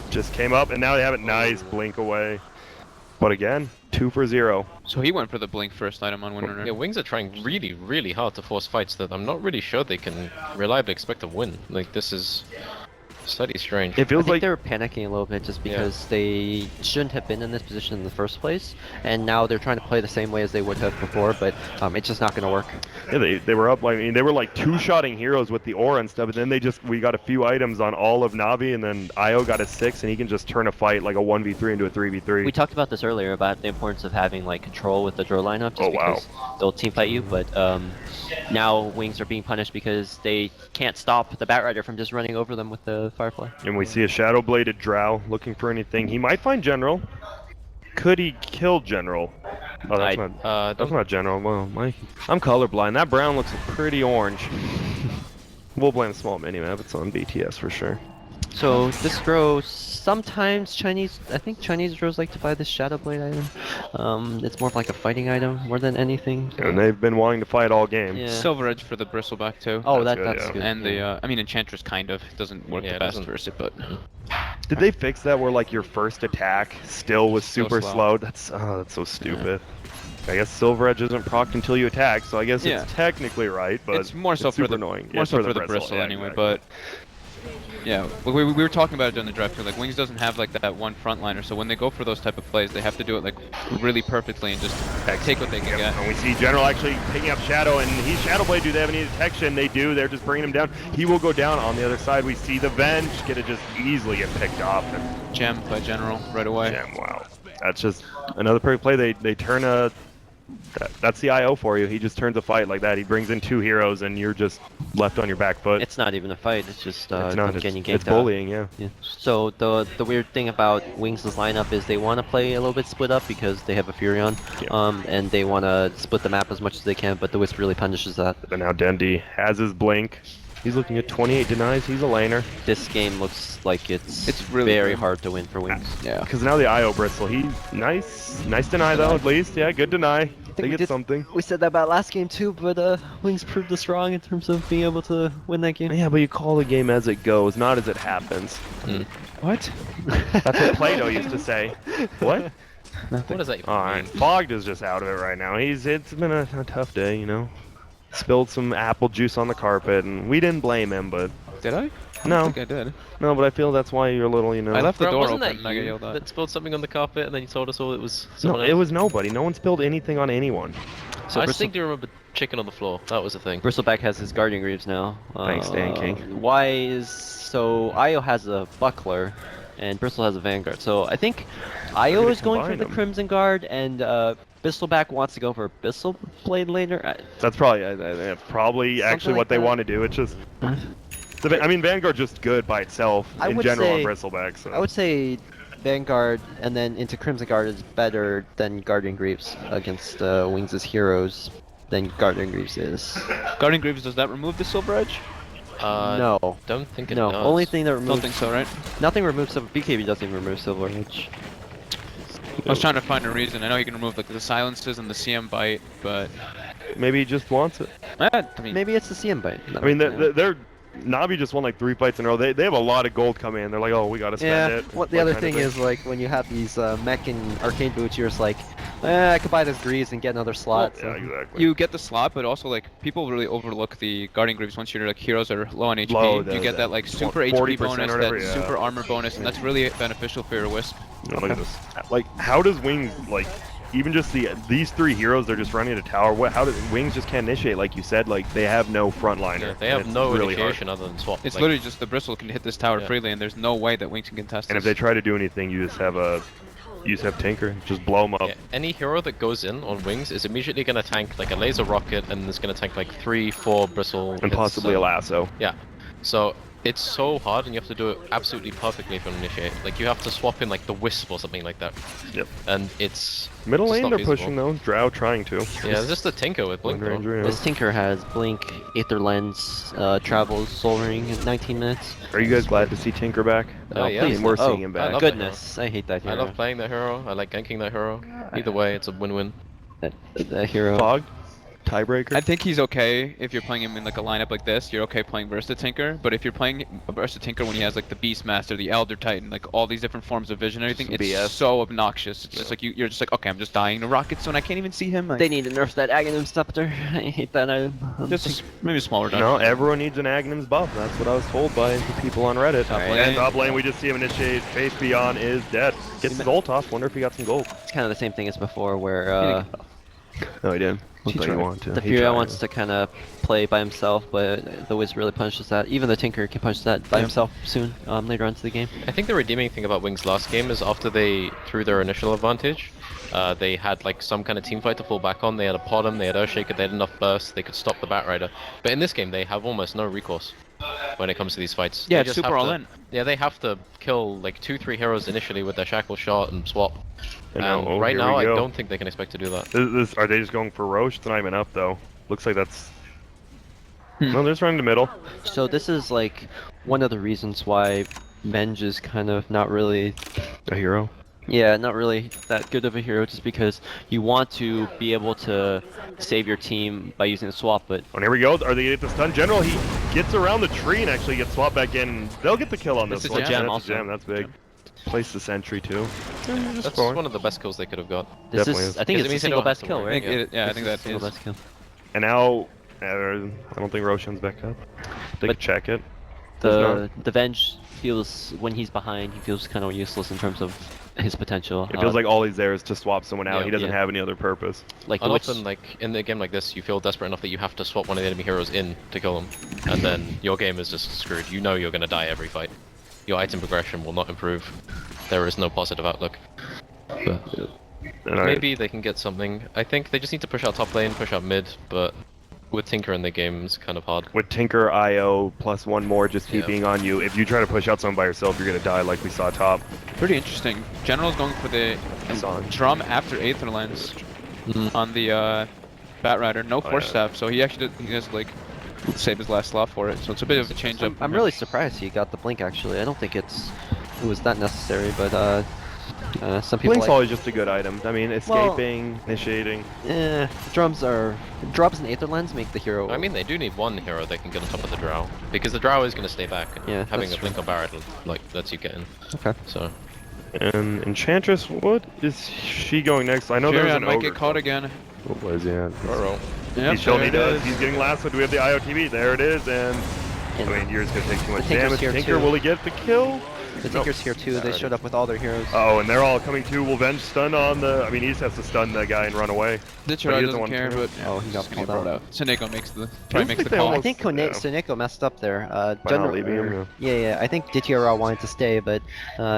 Just came up, and now they have it. Nice blink away. But again, 2-for-0. So he went for the blink first item on Winrunner. Yeah, Wings are trying really, really hard to force fights that I'm not really sure they can reliably expect to win. Like, this is slightly strange. It feels I think like they were panicking a little bit just because they shouldn't have been in this position in the first place, and now they're trying to play the same way as they would have before, but it's just not going to work. yeah, they were up. I mean, they were like two-shotting heroes with the aura and stuff, and then we got a few items on all of Navi, and then Io got a 6, and he can just turn a fight like a 1v3 into a 3v3. We talked about this earlier about the importance of having like control with the draw lineup, just Oh, wow. because they'll team fight you, but now Wings are being punished because they can't stop the Batrider from just running over them with the Firefly. And we see a shadow-bladed Drow looking for anything. He might find General. Could he kill General? Oh, that's not General. Well, I'm colorblind. That brown looks pretty orange. We'll blame small minimap. It's on BTS for sure. So this draw, sometimes I think Chinese draws like to buy this Shadow Blade item. It's more of like a fighting item more than anything. And they've been wanting to fight all game. Yeah. Silver Edge for the Bristleback too. Oh, That's good, that's yeah. good. And the, I mean, Enchantress kind of. It doesn't work Yeah, the it best doesn't. versus it, but... Did they fix that where like your first attack still was Still super slow. slow? That's so stupid. I guess Silver Edge isn't procced until you attack, so I guess Yeah. it's technically right, but it's more so it's for super the annoying. more Yeah, so for the bristle yeah, anyway. exactly. But yeah, we were talking about it during the draft too. Like Wings doesn't have like that one frontliner, so when they go for those type of plays, they have to do it like really perfectly and just take what they can get. And we see General actually picking up Shadow, and he's Shadow Blade. Do they have any detection? They do. They're just bringing him down. He will go down. On the other side, we see the Venge get just easily get picked off. And Gem by General right away. Gem, wow. That's just another perfect play. They turn a... That's the IO for you. He just turns a fight like that. He brings in two heroes, and you're just left on your back foot. It's not even a fight. It's just It's not. getting It's ganked out. bullying, yeah. Yeah. So the weird thing about Wings' lineup is they want to play a little bit split up because they have a Furion, Yeah. and they want to split the map as much as they can. But the Wisp really punishes that. But now Dendi has his blink. He's looking at 28 denies. He's a laner. This game looks like it's really very good. hard to win for Wings. Yeah. Because now the IO bristle. He's nice deny though, at least. Yeah, good deny. They get something. We said that about last game too, but Wings proved us wrong in terms of being able to win that game. Yeah, but you call the game as it goes, not as it happens. What? That's what Plato used to say. What? What does that even Alright, mean? Fogged is just out of it right now. It's been a tough day, you know. Spilled some apple juice on the carpet, and we didn't blame him, but Did I? I No. don't think I did. no, but I feel that's why you're a little, you know. I left the Bro, door wasn't open that and I got you yelled at. that spilled something on the carpet and then you told us all it was No, someone it else? was nobody. No one spilled anything on anyone. So I Bristle- distinctly remember chicken on the floor. That was the thing. Bristleback has his Guardian Greaves now. Thanks, Dan King. Why is so Io has a Buckler, and Bristle has a Vanguard. So I think Io gonna is going for combine the them. Crimson Guard, and Bristleback wants to go for Bristle Blade later. That's probably probably actually like what they that. want to do. It's just, I mean, Vanguard's just good by itself I in would general on say- Bristleback. So. I would say Vanguard and then into Crimson Guard is better than Guardian Greaves against Wings' heroes than Guardian Greaves is. Guardian Greaves, does that remove the Silver Edge? No. Don't think it No, does. only thing that Don't removes think so, right? nothing removes Silver. BKB doesn't even remove Silver Edge. I was trying to find a reason. I know you can remove like the silences and the CM bite, but Maybe he just wants it. I mean, Maybe it's the CM bite. I mean, Yeah. they're Navi just won like 3 fights in a row. They have a lot of gold coming in. They're like, oh, we gotta spend it. What the What other kind of thing is, like, when you have these mech and arcane boots, you're just like, I could buy this greaves and get another slot. Yeah, exactly. You get the slot, but also like people really overlook the guarding greaves once your like heroes are low on HP. Low, you get that like super 40% HP bonus, or whatever, that yeah. super armor bonus, and that's really beneficial for your Wisp. Look at this. Like, how does Wings, like, even just these 3 heroes, they're just running to tower. How does Wings just can't initiate? Like you said, like they have no frontliner. Yeah, they have no really initiation other than swap. It's like, literally just the Bristle can hit this tower freely, and there's no way that Wings can contest And if this. they try to do anything, you just have Tinker, just blow them up. yeah, any hero that goes in on Wings is immediately going to tank like a laser rocket, and is going to tank like 3-4 bristle And hits, possibly a lasso. Yeah, so it's so hard, and you have to do it absolutely perfectly for an initiate. Like you have to swap in like the Wisp or something like that. Yep. And it's Middle just lane, not they're feasible. pushing though. Drow trying to. Yeah, it's just a Tinker with Blink. Wind Though. Ranger, yeah. This Tinker has Blink, Aether Lens, travels, Soul Ring in 19 minutes. Are you guys glad to see Tinker back? Yeah. Please, we're Oh, seeing him I back. love Goodness, I hate that I hero. love playing that hero. I like ganking that hero. Either way, it's a win-win. That hero. Fog, tiebreaker. I think he's okay if you're playing him in like a lineup like this. You're okay playing Versa Tinker, but if you're playing Versa Tinker when he has like the Beastmaster, the Elder Titan, like all these different forms of vision and everything, it's BS. so obnoxious. It's just like you're just like, okay, I'm just dying to rockets and I can't even see him. Like, They need to nerf that Aghanim Scepter. I hate that item. just maybe a smaller No, dodge. everyone needs an Agnum's buff. That's what I was told by the people on Reddit. Top lane. And top lane, we just see him initiate. Faith Beyond is dead. Gets his ult off. Wonder if he got some gold. It's kind of the same thing as before, where No, he didn't. Looks like he tried. wanted to. the He Fury tried. wants to kind of play by himself, but the Wiz really punishes that. Even the Tinker can punch that by himself soon, later on into the game. I think the redeeming thing about Wings last game is after they threw their initial advantage, they had like some kind of team fight to fall back on. They had a Podem, they had Earthshaker, they had enough burst, they could stop the Batrider. But in this game, they have almost no recourse when it comes to these fights. Yeah, They it's just super have all to- in. Yeah, they have to kill like 2-3 heroes initially with their Shackle Shot and swap. And And now- oh, right here now, we I go. don't think they can expect to do that. Are they just going for Roche? It's not even up though. Looks like that's. Hmm. No, they're just running the middle. So this is like one of the reasons why Menge is kind of not really, A hero. yeah, not really that good of a hero, just because you want to be able to save your team by using the swap, but Oh, and here we go. Are they gonna get the stun? General, he gets around the tree and actually gets swapped back in. They'll get the kill on That's this a one. gem That's also. a gem. That's big. Place the sentry too. That's one of the best kills they could have got. this Definitely is, is. I think Because it it's the means they single don't have best to kill, worry. right? I think I think This that is the single is. best kill. And now, I don't think Roshan's back up. They But could check it. Does The Venge feels, when he's behind, he feels kind of useless in terms of his potential. It feels like all he's there is to swap someone out. Yeah. He doesn't Yeah. have any other purpose. like the And witch, often, like in a game like this, you feel desperate enough that you have to swap one of the enemy heroes in to kill them, and then your game is just screwed. You know you're gonna die every fight. Your item progression will not improve. There is no positive outlook. But And I- maybe they can get something. I think they just need to push out top lane, push out mid, but with Tinker in the game, it's kind of hard. with Tinker, IO, plus one more just keep Yeah. being on you. If you try to push out someone by yourself, you're gonna die like we saw top. Pretty interesting. General's going for the Son. drum after Aether Lens Mm. on the Batrider. No force yeah. staff, so he actually he has like save his last slot for it. So it's a bit of a change up. I'm really surprised he got the blink. Actually, I don't think it was that necessary, but some people Blink's like, always just a good item. I mean, escaping, initiating. drops and Aether Lens make the hero. I mean, they do need one hero that can get on top of the Drow, because the Drow is gonna stay back. And Yeah, having that's a blink on Barret like lets you get in. okay. So And Enchantress, what is she going next? I know there's Furion an might ogre. get caught again. What was he at? Roro. Yep, He still there he it does. is. He's getting last one. Do we have the IOTV? There it is. And I mean, you're just gonna take too much Tinker's damage. here Tinker, too. will he get the kill? The Tinker's here too. They showed up with all their heroes. Oh, and they're all coming too. Will Venge stun on the? I mean, he just has to stun the guy and run away. Ditch But he doesn't want care, to. but Oh, he got just gonna called get out. brought Seneko makes the Feels makes like the they call. I almost- think Seneko messed up there. By not leaving him, yeah, I think DTRL wanted to stay, but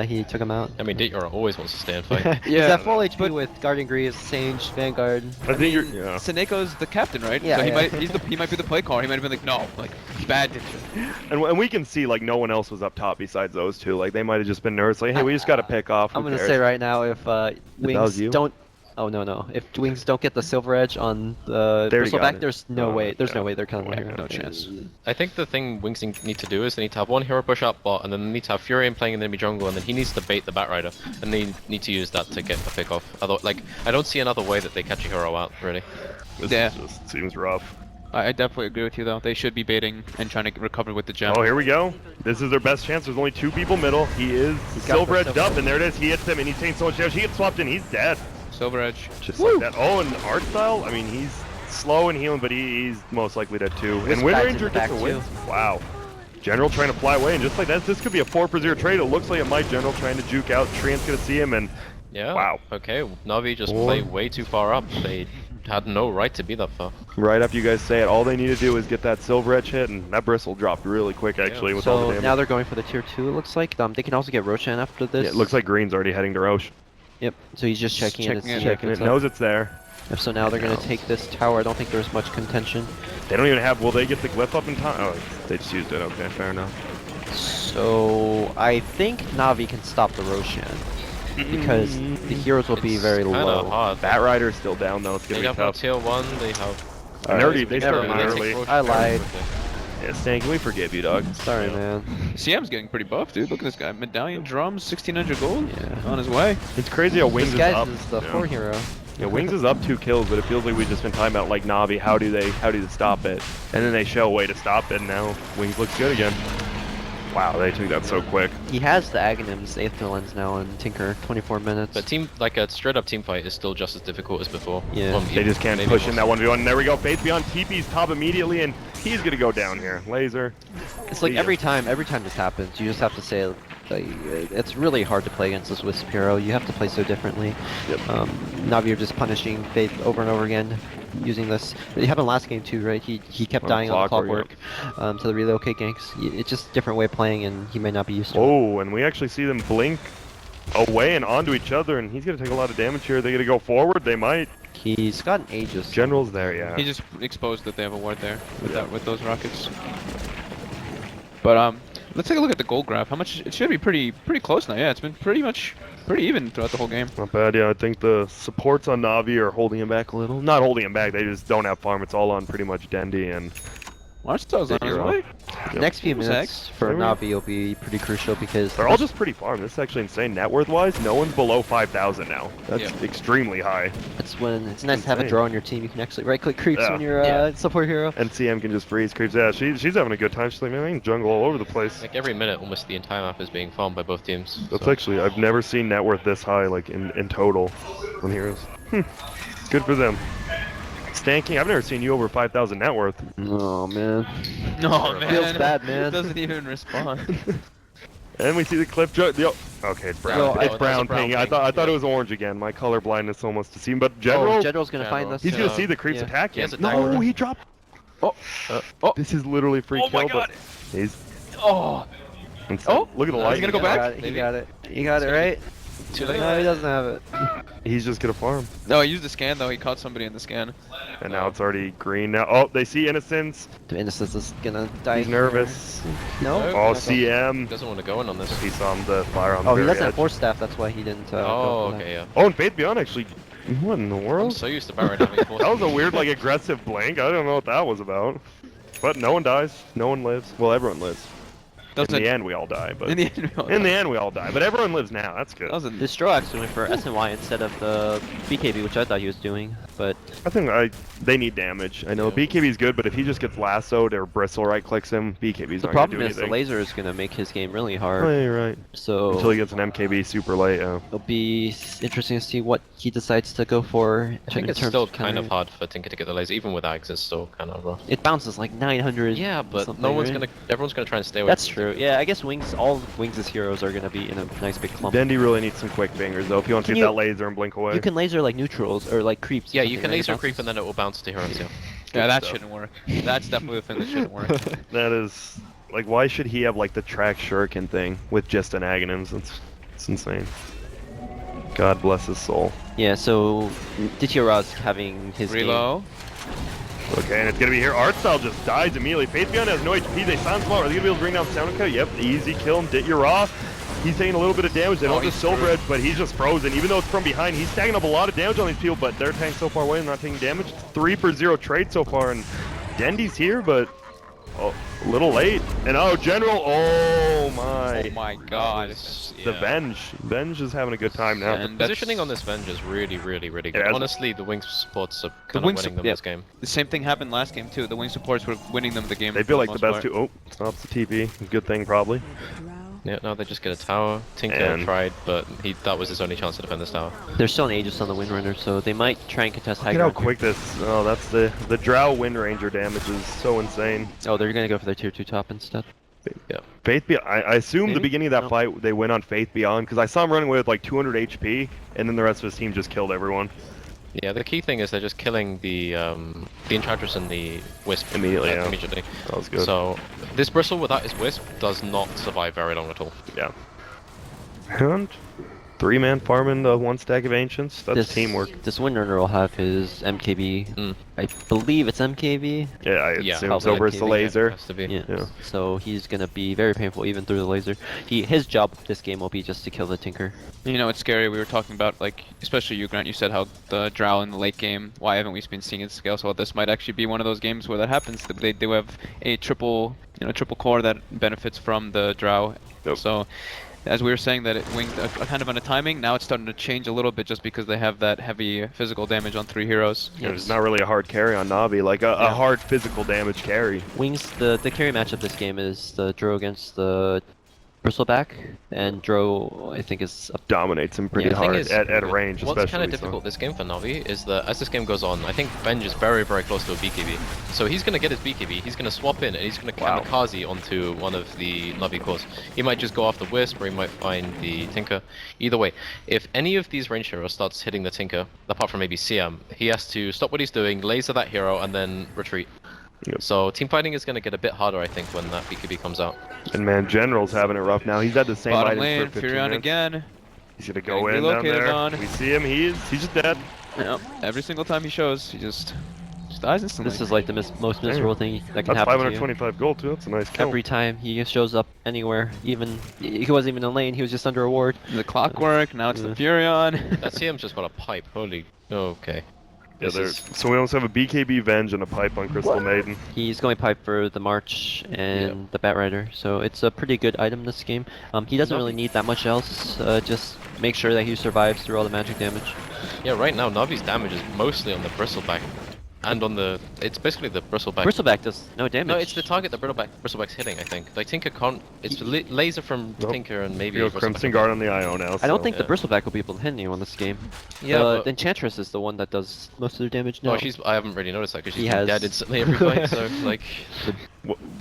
he took him out. I mean, Dityor always wants to stay and fight. He's Yeah, at full HP but- with Guardian Greaves, Sage, Vanguard. I think you're. Yeah. Seneco's the captain, right? Yeah, So he yeah. he might be the play caller. He might have been like, no, like bad Ditcher. And we can see like no one else was up top besides those two. Like they might have just been nervous. Like, hey, we just got to pick off. Who I'm gonna cares? say right now, if was Wings you? don't, oh no, if Wings don't get the Silver Edge on the There you got Bristleback, it. there's no Oh, way. There's no yeah. way they're killing one Yeah, hero. no chance. I think the thing Wings need to do is they need to have one hero push up bot, and then they need to have Furion playing in the enemy jungle, and then he needs to bait the Batrider, and they need to use that to get a pick off. Although, like, I don't see another way that they catch a hero out, really. This Yeah. just seems rough. I definitely agree with you though. They should be baiting and trying to recover with the gem. Oh, here we go. This is their best chance. There's only 2 people middle. He is silver edged up, and there it is. He hits him, and he's taking so much damage. He gets swapped in. He's dead. Silver Edge. Just like that. Oh, and art style. I mean, he's slow and healing, but he's most likely dead too. And Wind Ranger gets a win. Wow. General trying to fly away, and just like that, this could be a 4-for-0 trade. It looks like it might. General trying to juke out. Treant's gonna see him, and Yeah. wow. Okay, Na'Vi just played way too far up. They had no right to be that far. Right after you guys say it, all they need to do is get that silver edge hit, and that bristle dropped really quick actually with all the So damage. now they're going for the tier 2, it looks like. They can also get Roshan after this. Yeah, it looks like Green's already heading to Roche. Yep, so he's just checking it. Checking it, knows it's there. Yep, so now they're going to take this tower. I don't think there's much contention. They don't even have, will they get the glyph up in time? Oh, they just used it, okay, fair enough. So I think Na'Vi can stop the Roshan. Because the heroes will be very Kinda low. hard. Bat Rider's still down though, it's They gonna have be no tough. tier 1, they have... They start mind. early. I lied. Yeah, Stan, can we forgive you, dog? Sorry, man. CM's getting pretty buff, dude. Look at this guy. Medallion drums, 1600 gold. Yeah. On his way. It's crazy how Wings This is guy up. is the Yeah. 4 hero. Yeah, Wings is up 2 kills, but it feels like we've just been talking about like Na'Vi, how do they stop it? And then they show a way to stop it, and now Wings looks good again. Wow, they took that so quick. He has the Aghanims, Aether Lens now, and Tinker, 24 minutes. But like a straight up team fight is still just as difficult as before. Yeah. Well, They just can't maybe push more in so. that 1v1. And there we go, Faith Beyond TP's top immediately, and he's gonna go down here. Laser. It's like Yeah. every time this happens, you just have to say, like, it's really hard to play against this Wisp hero. You have to play so differently. Yep. Na'Vi are just punishing Faith over and over again, using this. It happened last game too, right? He kept On dying on the Clockwork, clockwork to the relocate ganks. It's just a different way of playing, and he may not be used to it. Oh, and we actually see them blink away and onto each other, and he's gonna take a lot of damage here. They're gonna go forward, they might. He's gotten Aegis. General's there, yeah. He just exposed that they have a ward there with Yeah. with those rockets. But let's take a look at the gold graph. How much? It should be pretty close now. Yeah, it's been pretty even throughout the whole game. Not bad, yeah. I think the supports on Na'Vi are holding him back a little. Not holding him back, they just don't have farm. It's all on pretty much Dendy and Watchtower's on his Hero. way. The next few Who's minutes for Maybe. Na'Vi will be pretty crucial because they're all just pretty farm. This is actually insane. Net worth wise, no one's below 5,000 now. That's Yeah. extremely high. it's when it's nice to have a insane. draw on your team. You can actually right-click creeps Yeah. when you're support hero. And CM can just freeze creeps. Yeah, she's having a good time. She's like, man, I can jungle all over the place. Like every minute, almost the entire map is being farmed by both teams. That's so- actually, I've never seen net worth this high, like in total on heroes. Good for them. Stanking, I've never seen you over 5,000 net worth. Oh man. No man. Feels bad, man. Doesn't even respond. And we see the cliff jump. Okay, it's brown. Yo, it's that's a brown brown ping. I ping, thought it yeah. was orange again. My color blindness almost deceived. But General, General's gonna find us. he's gonna see the creeps yeah. attack He him. has a No, dagger. he dropped. Oh. This is literally free Oh my kill. God. But he's. Oh. Oh, look at the light. He's gonna go He back? got it, he Maybe. got it. He got it, right? Too late. No, he doesn't have it. He's just gonna farm. No, he used the scan though. He caught somebody in the scan. And now it's already green. Now, oh, they see Innocence. The Innocence is gonna die. He's nervous. No? No. Oh, He CM. doesn't want to go in on this. He saw him the fire on the Oh, he very doesn't have edge. Force Staff, that's why he didn't go Oh, for that. okay, yeah. Oh, and Faith Beyond actually. What in the I'm world? so used to Baron having force. That was a weird, like, aggressive blink. I don't know what that was about. But no one dies. No one lives. Well, everyone lives. Doesn't In the end, we all die. But In the end, in the end, we all die. But everyone lives now. That's good. that was a Distro actually went for SNY instead of the BKB, which I thought he was doing, but I think they need damage. I know Yeah. BKB's good, but if he just gets lassoed or Bristle right clicks him, BKB's the not problem gonna is do the anything. laser is gonna make his game really hard. Oh, you're right. So Until he gets an MKB super late. it'll be interesting to see what he decides to go for. I think in it's terms still of kind of countering. hard for Tinker to get the laser, even with Ags, it's still kind of rough. It bounces like 900. Yeah, or but something, no one's right? everyone's gonna try and stay away. That's from true. Yeah, I guess all Wings' heroes are gonna be in a nice big clump. Dendy really needs some quick fingers though. If you want to Can get you- that laser and blink away. You can laser like neutrals or like creeps. or Yeah, you something, can right? laser It creep and bounces. then it will bounce to heroes, yeah. yeah. That stuff. shouldn't work. That's definitely the thing that shouldn't work. That is like, why should he have like the track shuriken thing with just an Aghanims? It's insane. God bless his soul. Yeah, so Ditira's having his game. Reload. Okay, and it's gonna be here. Artstyle just dies immediately. Faith Beyond has no HP. They silence him out. Are they gonna be able to bring down Soundco? Yep, easy kill him. Dit, you're off. He's taking a little bit of damage. They don't have the he's Silver Edge, but he's just frozen. Even though it's from behind, he's stacking up a lot of damage on these people, but they're tanking so far away and not taking damage. It's 3-for-0 trade so far, and Dendy's here, but a little late. And oh, General, oh my. my god. The Venge is having a good time now. And Positioning on this Venge is really, really, really good. Honestly, the Wings supports are kind of winning them this game. The same thing happened last game too. The wing supports were winning them the game. They feel like the best two. Oh, stops the TP. Good thing probably. Yeah, now they just get a tower. Tinker tried, but that was his only chance to defend this tower. They're still an Aegis on the Windrunner, so they might try and contest high Look at how ground. quick this. Oh, that's the Drow Wind Ranger damage is so insane. Oh, they're gonna go for their tier 2 top instead. Yeah. Faith Beyond. I assume Maybe? the beginning of that No. fight they went on Faith Beyond because I saw him running away with like 200 HP, and then the rest of his team just killed everyone. Yeah, the key thing is they're just killing the Enchantress and the Wisp Immediately, yeah. immediately. That was good. So this Bristle without his Wisp does not survive very long at all. Yeah. And 3-man farming the 1 stack of Ancients. That's teamwork. This Windrunner will have his MKB. I believe it's MKB. Yeah, I Yeah, assume probably so versus the MKB, laser. Has to be. Yeah. So he's gonna be very painful even through the laser. His job this game will be just to kill the Tinker. You know, it's scary. We were talking about, like, especially you, Grant, you said how the Drow in the late game, why haven't we been seeing it scale so well? This might actually be one of those games where that happens. They do have a triple core that benefits from the Drow. Yep. So, as we were saying that it winged kind of on a timing, now it's starting to change a little bit just because they have that heavy physical damage on 3 heroes. Yeah, there's not really a hard carry on Navi, like a hard physical damage carry. Wings, the carry matchup this game is the Dro against the Bristleback, and Dro I think is up. Dominates him pretty Yeah, the thing hard is, at a range, what's especially. kind of difficult this game for Navi is that as this game goes on, I think Venge is very, very close to a BKB. So he's going to get his BKB, he's going to swap in, and he's going to kamikaze onto one of the Navi cores. He might just go after Wisp, or he might find the Tinker. Either way, if any of these range heroes starts hitting the Tinker, apart from maybe Siam, he has to stop what he's doing, laser that hero, and then retreat. Yep. So team fighting is going to get a bit harder, I think, when that BKB comes out. And man, General's having it rough now. He's had the same Bottom items lane, for 15 Furion minutes. again. He's gonna go Getting in down relocated there. on. We see him. He's just dead. Yep. Every single time he shows, he just dies instantly. This is like the most miserable thing that can That's happen to you. 525 gold too. That's a nice kill. Every time he shows up anywhere, even he wasn't even in lane, he was just under a ward. the clockwork, now it's the Furion. That CM's just got a pipe. Holy. Okay. Yeah, This so we almost have a BKB Venge and a pipe on Crystal Maiden. He's going pipe for the March and the Bat Rider, so it's a pretty good item this game. He doesn't really need that much else, just make sure that he survives through all the magic damage. Yeah, right now Navi's damage is mostly on the Bristleback. And on the... It's basically the Bristleback. Bristleback does no damage. No, it's the target that Bristleback's hitting, I think. Like, Tinker can't... It's laser from Tinker and maybe... You know, Crimson Guard on the IO now. I don't so- think the Bristleback will be able to hit anyone this game. Yeah, The Enchantress is the one that does most of their damage now. No, I haven't really noticed that because she's He been has- dead instantly every fight, so, like...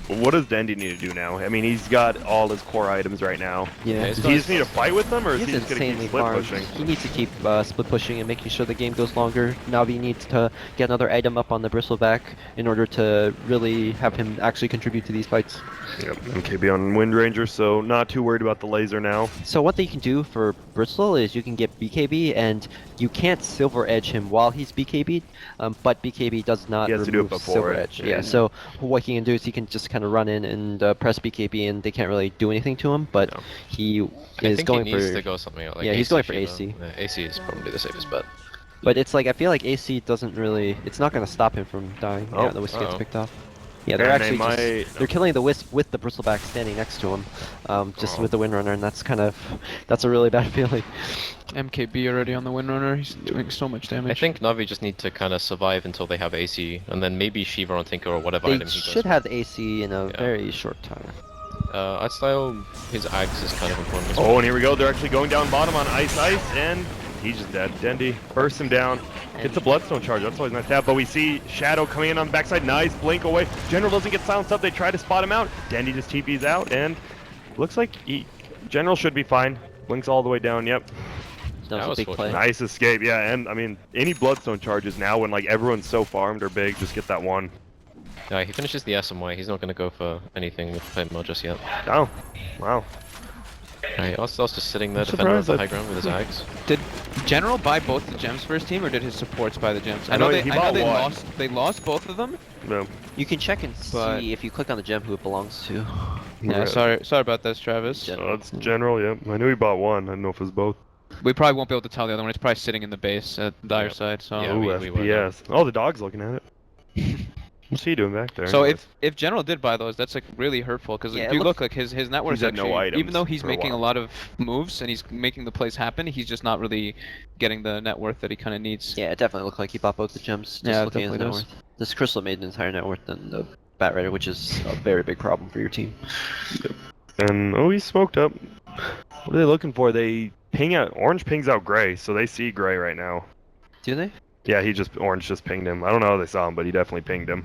What does Dendy need to do now? I mean, he's got all his core items right now. Yeah. it's Does he just need to fight with them, or is He's he just gonna keep insanely split farmed. pushing? He needs to keep split pushing and making sure the game goes longer. Navi needs to get another item up on the Bristleback in order to really have him actually contribute to these fights. Yep, MKB on Wind Ranger, so not too worried about the laser now. So what they can do for Bristle is you can get BKB, and you can't Silver Edge him while he's BKB'd, but BKB does not He has to do it remove before Silver it, Edge. yeah. Yeah, so what he can do is he can just kind of run in and press BKB, and they can't really do anything to him, but No. he I is think going he needs for... to go something else. Like Yeah, he's going for though. AC. Yeah, AC is probably the safest bet. But it's like, I feel like AC doesn't really... It's not going to stop him from dying. Oh. Yeah, the Wisp gets Uh-oh. picked off. Yeah, they're And they actually might- they're killing the Wisp with the Bristleback standing next to him, just with the Windrunner, and that's kind of... That's a really bad feeling. MKB already on the Windrunner. He's doing so much damage. I think Navi just need to kind of survive until they have AC, and then maybe Shiva on Tinker or whatever They item he should goes. have AC in a Yeah. very short time. Art style, his axe is kind of important as Oh, well. and here we go. They're actually going down bottom on Ice, and he's just dead. Dendy bursts him down. Gets a Bloodstone charge. That's always nice to have. But we see Shadow coming in on the backside. Nice blink away. General doesn't get silenced up. They try to spot him out. Dendy just TP's out, and looks like General should be fine. Blinks all the way down. Yep. That was a was big play. fortunate. Nice escape. Yeah, and I mean, any Bloodstone charges now when like everyone's so farmed or big, just get that one. Yeah, he finishes the SMY. He's not going to go for anything with Playmo just yet. Oh, wow. Right, Artstyle's just sitting there I'm defending the surprised high ground with his axe. Did General buy both the gems for his team, or did his supports buy the gems? I know he bought they one. lost both of them. No. You can check and But- see if you click on the gem who it belongs to. Yeah, sorry about this, Travis. General. It's General. Yep. I knew he bought one. I don't know if it was both. We probably won't be able to tell the other one. It's probably sitting in the base at the dire Yep. side. So Yeah, Ooh, we were FPS. Oh, the dog's looking at it. What's he doing back there? So anyways? if General did buy those, that's like really hurtful because Yeah, if it you looks- look like his net worth He's had no actually, items even though he's for a making a while. lot of moves and he's making the plays happen, he's just not really getting the net worth that he kind of needs. Yeah, it definitely looked like he bought both the gems. Just Yeah, it looking at his net definitely worth. This Crystal made an entire net worth than the Bat Rider, which is a very big problem for your team. And oh, he's smoked up. What are they looking for? They ping out orange pings out gray, so they see gray right now. Do they? Yeah, orange just pinged him. I don't know how they saw him, but he definitely pinged him.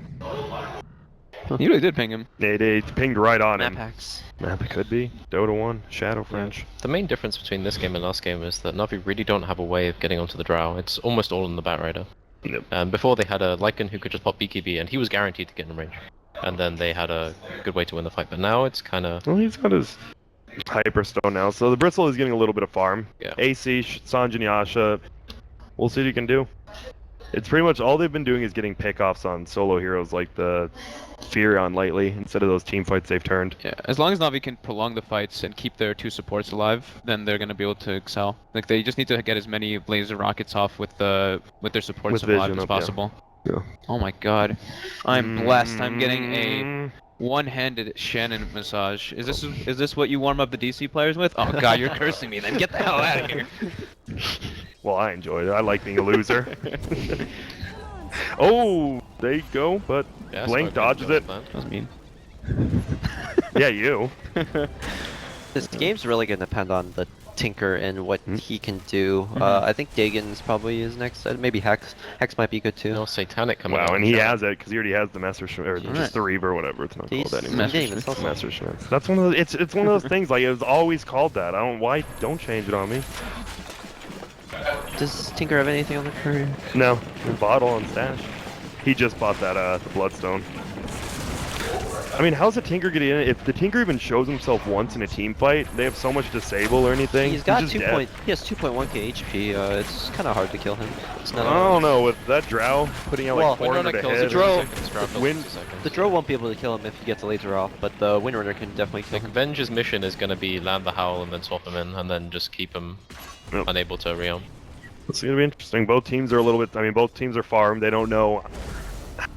He really did ping him. They pinged right on Map him. hacks. Map it could be Dota 1, Shadow French. The main difference between this game and last game is that Na'Vi really don't have a way of getting onto the Drow. It's almost all in the Bat Rider. Yep. And before they had a Lycan who could just pop BKB, and he was guaranteed to get in range. And then they had a good way to win the fight. But now it's kind of... Well, he's got his Hyperstone now, so the Bristle is getting a little bit of farm. Yeah. AC, Sanjin Yasha, we'll see what he can do. It's pretty much all they've been doing is getting pickoffs on solo heroes like the Furion lately, instead of those team fights they've turned. Yeah, as long as Na'Vi can prolong the fights and keep their 2 supports alive, then they're gonna be able to excel. Like they just need to get as many laser rockets off with their supports With alive vision as up, yeah. possible. Yeah. Oh my god, I'm blessed. I'm getting a Mm, one-handed Shannon massage. Is this what you warm up the DC players with? Oh god, you're cursing me. Then get the hell out of here. Well, I enjoyed it. I like being a loser. Oh, there you go, but Yeah, Blink so I dodges think it. That was mean. Yeah, you. This game's really gonna depend on the Tinker and what he can do. Mhm. I think Dagon's probably is next. Maybe Hex. Hex might be good too. No, Satanic coming out. Wow, and he has it because he already has the Messerschmitt, or Alright. just the Reaver, whatever it's not He's, called he anymore. didn't even sell something. Messerschmitt. That's one of those. It's one of those things. Like it was always called that. I don't why. Don't change it on me. Does Tinker have anything on the career? No, the bottle on stash. He just bought that the Bloodstone. I mean, how's the Tinker getting in it? If the Tinker even shows himself once in a team fight, they have so much disable or anything. He's got just 2 dead. point. He has 2.1k HP. It's kind of hard to kill him. It's not. I don't know, with that Drow putting out Well, like 400 Windrunner a kills head. it Drow- in 2 seconds, Drow kills Wind- it in 2 seconds. The Drow won't be able to kill him if he gets a laser off, but the Windrunner can definitely kill Like, him. Venge's mission is going to be land the Howl and then swap him in, and then just keep him Yep. unable to realm. It's gonna be interesting. Both teams are a little bit. I mean, both teams are farmed. They don't know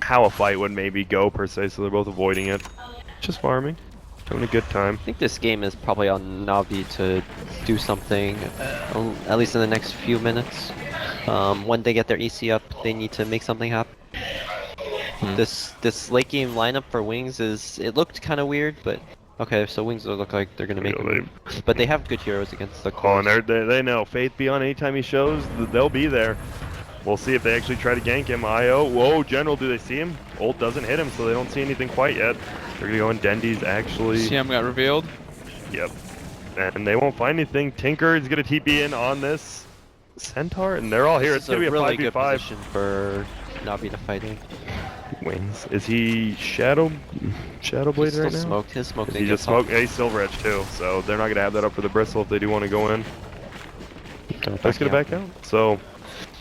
how a fight would maybe go per se, so they're both avoiding it. Just farming, having a good time. I think this game is probably on Navi to do something, at least in the next few minutes. When they get their EC up, they need to make something happen. This late game lineup for Wings it looked kind of weird, but okay. So Wings look like they're gonna make a Yeah, move, but they have good heroes against the Oh, core. and they know Faith Beyond. Anytime he shows, they'll be there. We'll see if they actually try to gank him. IO, whoa, General, do they see him? Ult doesn't hit him, so they don't see anything quite yet. They're gonna go in. Dendy's actually. CM got revealed. Yep. And they won't find anything. Tinker is gonna TP in on this Centaur, and they're all here. It's This gonna is be a really good 5v5. position for Navi to fight in. Wings. Is he Shadow Blade He's still right now? smoked. His smoke. He didn't just get popped. smoked a Silver Edge too, so they're not gonna have that up for the Bristle if they do want to go in. Let's get it back out. So,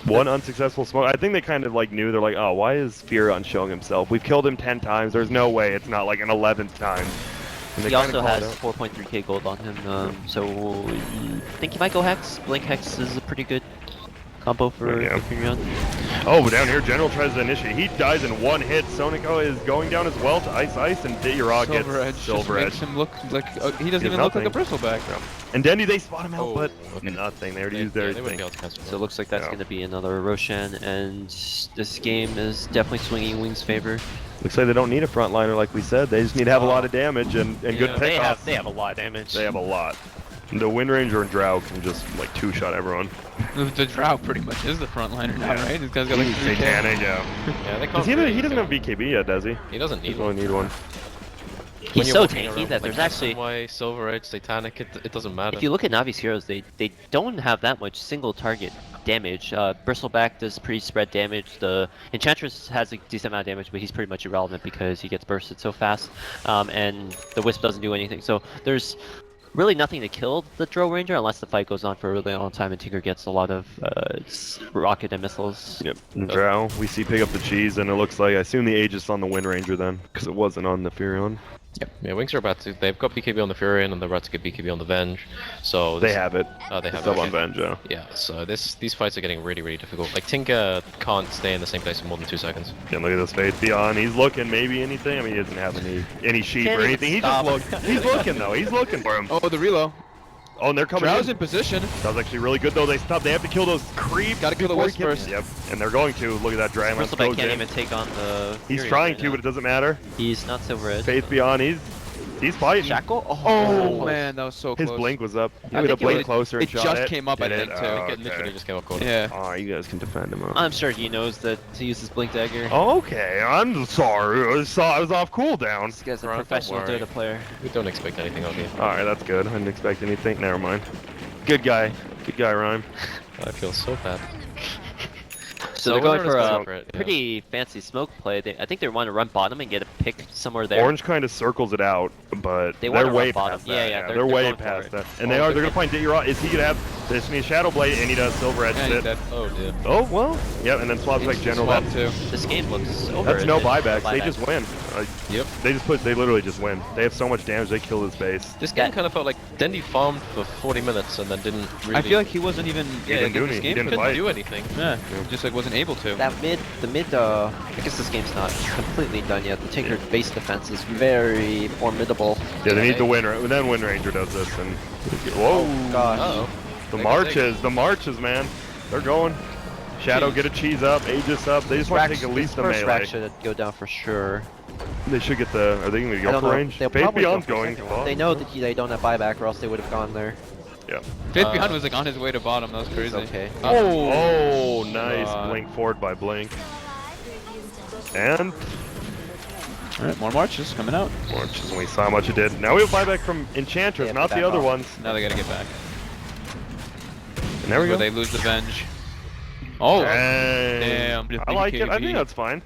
one unsuccessful smoke. I think they kind of like knew. They're like, oh, why is Furion showing himself? We've killed him 10 times. There's no way it's not like an 11th time. And they He kinda also called has out. 4.3k gold on him, so I think he might go Hex. Blink Hex is a pretty good combo for Yeah. Furion. Oh, but down here, General tries to initiate. He dies in one hit. Sonico is going down as well to Ice, and Dityrog gets Silver Edge Silver just Edge. makes him look like he doesn't He even has look like a nothing. bristleback. And Dendy, they spot him out, Oh, but okay. nothing. They already They, used yeah, their they wouldn't be thing. able to cancel So it looks like that's Yeah. going to be another Roshan, and this game is definitely swinging Wings' favor. Looks like they don't need a frontliner like we said. They just need to have a lot of damage and good Yeah, pickoffs. They have a lot of damage. They have a lot. The Wind Ranger and Drow can just like two-shot everyone. The Drow pretty much is the frontliner now, Yeah. right? This guy's got like 3K. Satanic, yeah. Yeah, they can't Does he really doesn't kill have him. BKB yet, does he? He doesn't He need doesn't one. need one. When He's you're so walking tanky around that with, there's like, actually... Way, Silver Edge, Satanic, it doesn't matter. If you look at Navi's heroes, they don't have that much single target damage. Bristleback does pretty spread damage. The Enchantress has a decent amount of damage, but he's pretty much irrelevant because he gets bursted so fast. And the Wisp doesn't do anything. So there's really nothing to kill the Drow Ranger unless the fight goes on for a really long time and Tinker gets a lot of rocket and missiles. Yep. And Drow, we see pick up the cheese, and it looks like I assume the Aegis on the Wind Ranger then, because it wasn't on the Furion. Yeah, Wings are about to. They've got BKB on the Fury and they're about to get BKB on the Venge. So They have it. Oh, they have Sub it. on Okay. Venge, yeah. Yeah, so these fights are getting really difficult. Like Tinker can't stay in the same place for more than 2 seconds. And look at this Faith Beyond. He's looking, maybe anything. I mean, he doesn't have any sheep or anything. He just look. He's looking though. He's looking for him. Oh, the reload. Oh, and they're coming Drow's in. in position. That was actually really good though. They stopped. They have to kill those creeps. Gotta kill the before Wisp he gets- first. Yep, and they're going to. Look at that Dragon Lance Bristleback goes can't in. even take on the. He's Fury trying right to, now. but it doesn't matter. He's not Silver Edge. Faith Beyond. He's fighting. Shackle? Oh man, that was so His close. blink was up. He I would have think blinked it closer and it shot just it. came up, I Did think, it? too. Oh, It literally okay. just came up quarter. Yeah. Oh, you guys can defend him. Huh? I'm sure he knows that to use his Blink Dagger. Okay, I'm sorry. I was off cooldown. This guy's a Bro, don't professional worry. Dota player. We don't expect anything of you. Alright, that's good. I didn't expect anything. Never mind. Good guy, Rhyme. I feel so bad. So they're we're going gonna for just a go for it, yeah. pretty fancy smoke play. I think they want to run bottom and get a pick somewhere there. Orange kind of circles it out, but They they're wanna way run bottom. past Yeah, that. yeah, They're they're way going for past it. that. And they're gonna find Ditty. Is he gonna have this many Shadow Blade and he does Silver Edge Yeah, he's sit? dead. Oh dear. Oh well, yeah, and then swaps like General. Swap That's, too. This game looks over. that's no isn't it? buybacks. They just win. Yep. They literally just win. They have so much damage. They kill his base. This game kind of felt like Dendi farmed for 40 minutes and then didn't really. I feel like he wasn't even. didn't do this any- game he didn't couldn't fight. do anything. Yeah, just like wasn't able to. The mid, I guess this game's not completely done yet. The Tinker base defense is very formidable. Yeah, they need the Wind Ranger. Then Wind Ranger does this, and whoa, Gosh. Uh-oh. the marches, man. They're going. Shadow, get a cheese up, Aegis up. They just want to take at least the first rack melee. should go down for sure. They should get the. Are they going to I go don't for know. range? They'll Faith probably go Beyond's for going. second one. They know that they don't have buyback, or else they would have gone there. Yeah. Faith Behind was like on his way to bottom. That was crazy. Okay. Oh, nice. God. Blink forward by Blink. And Alright, more marches coming out. Orange, we saw how much it did. Now we have buyback from Enchantress, Yeah, not back the other off. ones. Now they gotta get back. And there we Where go. they lose the Venge. Oh, Damn. damn. I like it. I think BKB. that's fine.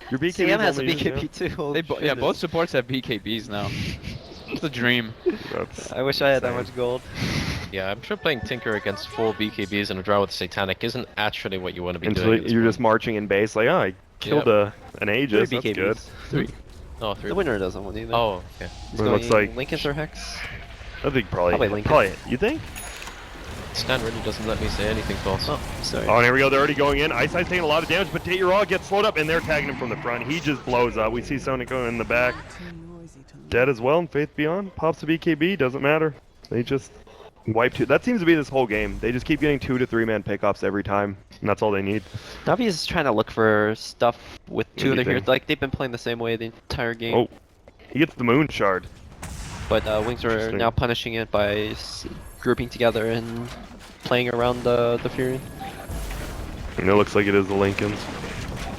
Your BKB CM has a only used- BKB too. Holy Yeah, shit. both supports have BKBs now. It's a dream. That's I wish I had that insane. much gold. Yeah, I'm sure playing Tinker against 4 BKBs and a draw with Satanic isn't actually what you want to be Until doing. at this you're point. just marching in base, like, oh, I killed an Aegis. That's BKBs. good. 3. Oh, 3. The winner doesn't win either. Oh, okay. He's It going looks like- Lincoln's or Hex. I think Probably probably. Lincoln. You think? Stan really doesn't let me say anything false. Oh, sorry. Oh, and here we go. They're already going in. Ice taking a lot of damage, but Raw gets slowed up, and they're tagging him from the front. He just blows up. We see Sonic going in the back. Dead as well, and Faith Beyond pops the BKB. Doesn't matter. They just wipe two. That seems to be this whole game. They just keep getting 2 to 3 man pickoffs every time, and that's all they need. Navi is trying to look for stuff with two of their Anything. heroes. Like, they've been playing the same way the entire game. Oh, he gets the Moon Shard. But Wings are Interesting. now punishing it by grouping together and playing around the Fury. And it looks like it is the Lincolns.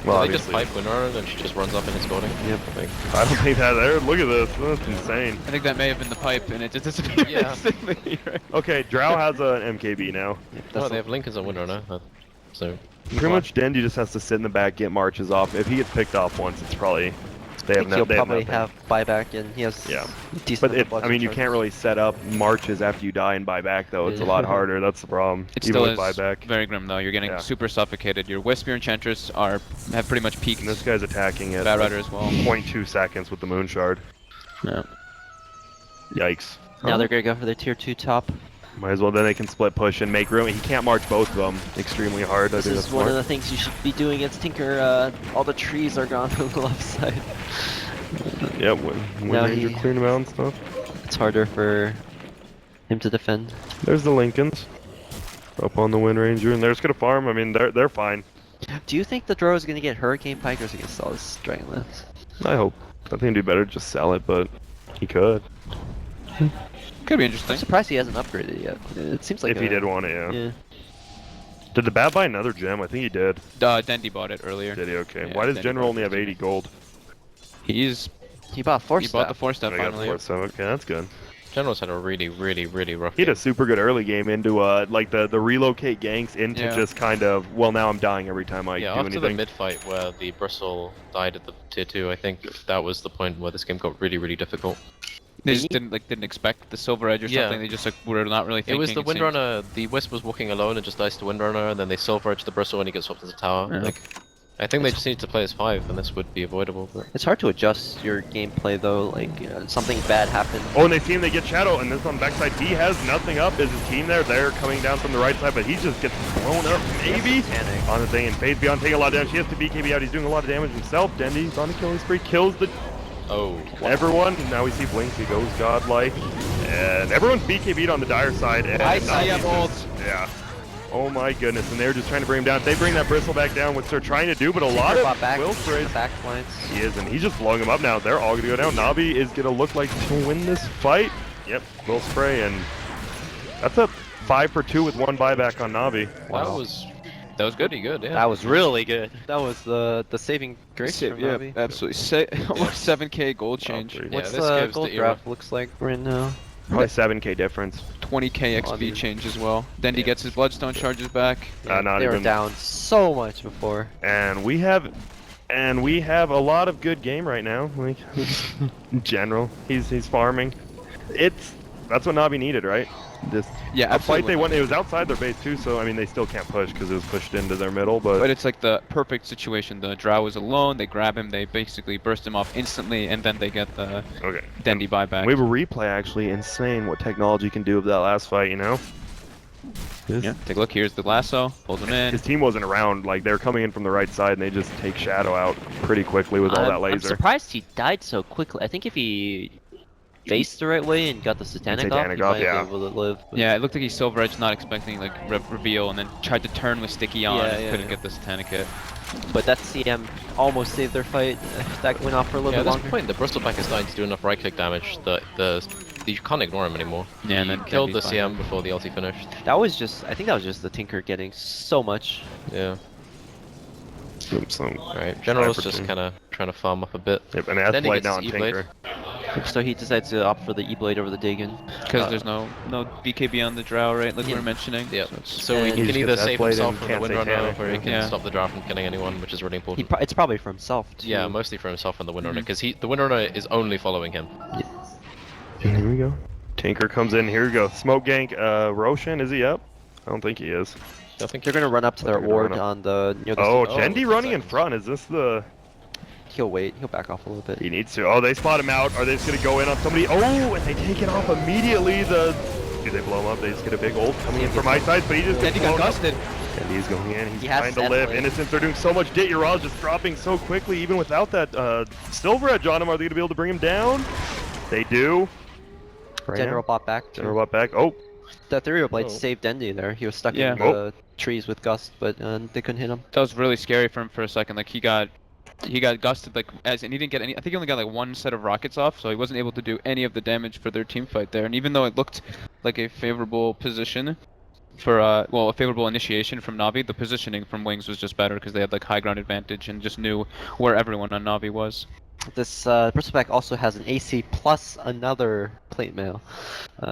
Well, Well, they just obviously. pipe winner and then she just runs up and hits golding. Yep. Like, I don't think that there. Look at this. That's insane. I think that may have been the pipe and it just disappeared Yeah. instantly, right? Okay, Drow has an MKB now. Yep, oh, that's they have Lincolns on winner now. So Pretty much Dendi just has to sit in the back, get marches off. If he gets picked off once, it's probably they I have think no. he'll They have probably nothing. have buyback, and he has Yeah. decent. But I mean, you can't really set up marches after you die and buy back though. It's a lot harder. That's the problem. It Even still with is buyback. very grim though. You're getting Yeah. super suffocated. Your Wisp, your Enchantress have pretty much peaked. And this guy's attacking it. Bad Rider as well. 0.2 seconds with the Moon Shard. Yeah. Yikes. Now they're gonna go for their tier 2 top. Might as well. Then they can split push and make room. He can't march both of them extremely hard. I This think is that's one of smart. the things you should be doing against Tinker. All the trees are gone on the left side. Yeah, Wind Now Ranger he- clearing them out and stuff. It's harder for him to defend. There's the Lincolns. Up on the Wind Ranger, and they're just gonna farm. I mean, they're fine. Do you think the Drow is gonna get Hurricane Pike, or is he gonna sell his Dragonlance? I hope. I think it'd be better to just sell it, but he could. Could be I'm interesting. surprised he hasn't upgraded yet. It seems like If he did want it, yeah. Yeah. Did the Bat buy another gem? I think he did. Dendi bought it earlier. Did he? Okay. Yeah, Why does Dendi General bought only it. have 80 gold? He He bought 4 bought the 4-step I got finally. 4, so okay, that's good. General's had a really rough He had game. a super good early game into like the relocate ganks into Yeah. just kind of, well, now I'm dying every time I Yeah, do after the anything. mid fight where the Bristle died at the tier 2, I think that was the point where this game got really difficult. They just didn't expect the Silver Edge or Yeah. something. They just like were not really It thinking. was the seemed- Windrunner, the Wisp was walking alone and just dies to Windrunner, and then they Silver Edge the Bristle and he gets swapped into tower. Yeah. Like, I think they just need to play as 5, and this would be avoidable. But It's hard to adjust your gameplay though, like something bad happens. Oh, and they see him, they get Shadow, and this on the backside, he has nothing up. Is his team there? They're coming down from the right side, but he just gets blown up, maybe? Panic. On the thing, and FaZe Beyond taking a lot of damage. He has to BKB out, he's doing a lot of damage himself. Dendy's on the killing spree, kills the oh, everyone. Now we see Blinks, he goes godlike. And everyone's BKB'd on the dire side. And I see Navi's him ult. just- Yeah. Oh my goodness, and they're just trying to bring him down. If they bring that Bristle back down, which they're trying to do, but a lot Bot of back, Will the sprays. back flanks. He is, and he's just blowing him up now. They're all gonna go down. Navi is gonna look like to win this fight. Yep, Will spray, and that's a 5 for 2 with 1 buyback on Navi. that was good. Pretty good, yeah. That was really good. That was the saving grace from Yeah, Navi. absolutely. Almost 7k gold change. three. Yeah, What's this the gives gold the era. draft looks like right now? Probably 7k difference. 20k Oh, XP dude. change as well. Then he Yeah. gets his Bloodstone charges back. Not they were even. down so much before. And we have a lot of good game right now. Like in general, he's farming. That's what Navi needed, right? This Yeah, a fight absolutely. they won. It was outside their base too, so I mean they still can't push because it was pushed into their middle. But it's like the perfect situation. The Drow is alone, they grab him, they basically burst him off instantly, and then they get the okay. Dendy buyback. We have a replay actually. Insane what technology can do of that last fight. You know. Yeah, take a look. Here's the lasso, pulls him in. His team wasn't around. Like they're coming in from the right side, and they just take Shadow out pretty quickly with all that I'm laser. surprised he died so quickly. I think if he faced the right way and got the satanic off, Satanic he off, might yeah. be able to live. But Yeah, it looked like he Silver Edge, not expecting like reveal, and then tried to turn with Sticky on, Yeah, and yeah, couldn't yeah. get the satanic hit. But that CM almost saved their fight. That went off for a little Yeah, at bit this longer. point, the Bristleback is starting to do enough right-click damage that you can't ignore him anymore. Yeah, and He then killed the Dendy's CM buyback. before the ulti finished. That was just, I think that was just the Tinker getting so much. Yeah. So, Alright, General's Hyper just team. kind of trying to farm up a bit. yep, and that's Then he light gets now on E-Blade. Tinker. So he decides to opt for the E-Blade over the Dagon. Because there's no BKB on the Drow, right? Like we were mentioning. Yeah, So it's- so he And he can just either gets save S-Blade himself and from the can't say Windrunner, Tannic, or he can yeah. stop the Drow from killing anyone, which is really important. It's probably for himself, too. Yeah, mostly for himself and the Windrunner, because the Windrunner is only following him. Here we go. Tinker comes in. Here we go. Smoke gank. Roshan, is he up? I don't think he is. I think They're gonna run up to their They're gonna ward run up. on the near the. Oh, Oh, Chendi running in seconds. front. Is this the? He'll wait. He'll back off a little bit. He needs to. Oh, they spot him out. Are they just gonna go in on somebody? Oh, and they take it off immediately. Do they blow him up? They just get a big ult coming in from my side, but he just gets Dendy got blown up. gusted. And he's going in. He's He has trying to that live. play. Innocents are doing so much. Dit Ural just dropping so quickly, even without that Silver Edge on him. Are they gonna be able to bring him down? They do. Right General now. bot back. General bot back. Oh, That Ethereal Blade Oh. saved Dendy there. He was stuck Yeah. in the trees with Gust, but they couldn't hit him. That was really scary for him for a second. Like he got gusted like and he didn't get any. I think he only got like one set of rockets off, so he wasn't able to do any of the damage for their team fight there. And even though it looked like a favorable position for well, a favorable initiation from Navi, the positioning from Wings was just better because they had like high ground advantage and just knew where everyone on Navi was. This Bristleback also has an AC plus another plate mail.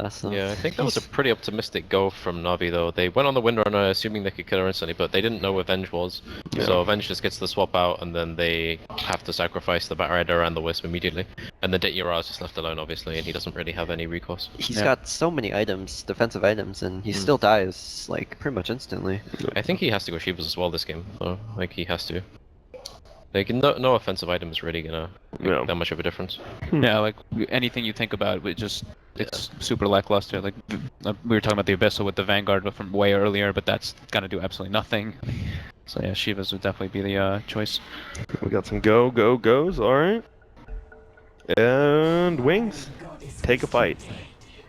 So Yeah, I think that was a pretty optimistic go from Navi though. They went on the Windrunner assuming they could kill her instantly, but they didn't know where Avenge was. Yeah. So Avenge just gets the swap out, and then they have to sacrifice the Batrider and the Wisp immediately. And the Dit Ural is just left alone, obviously, and he doesn't really have any recourse. He's Yeah. got so many items, defensive items, and he still dies like pretty much instantly. I think he has to go Shivas as well this game, though. Like, he has to. Like, no offensive item is really gonna make Yeah. that much of a difference. Yeah, like anything you think about, it's super lackluster. Like we were talking about the Abyssal with the Vanguard from way earlier, but that's gonna do absolutely nothing. So yeah, Shivas would definitely be the choice. we got some goes. All right. And Wings, take a fight.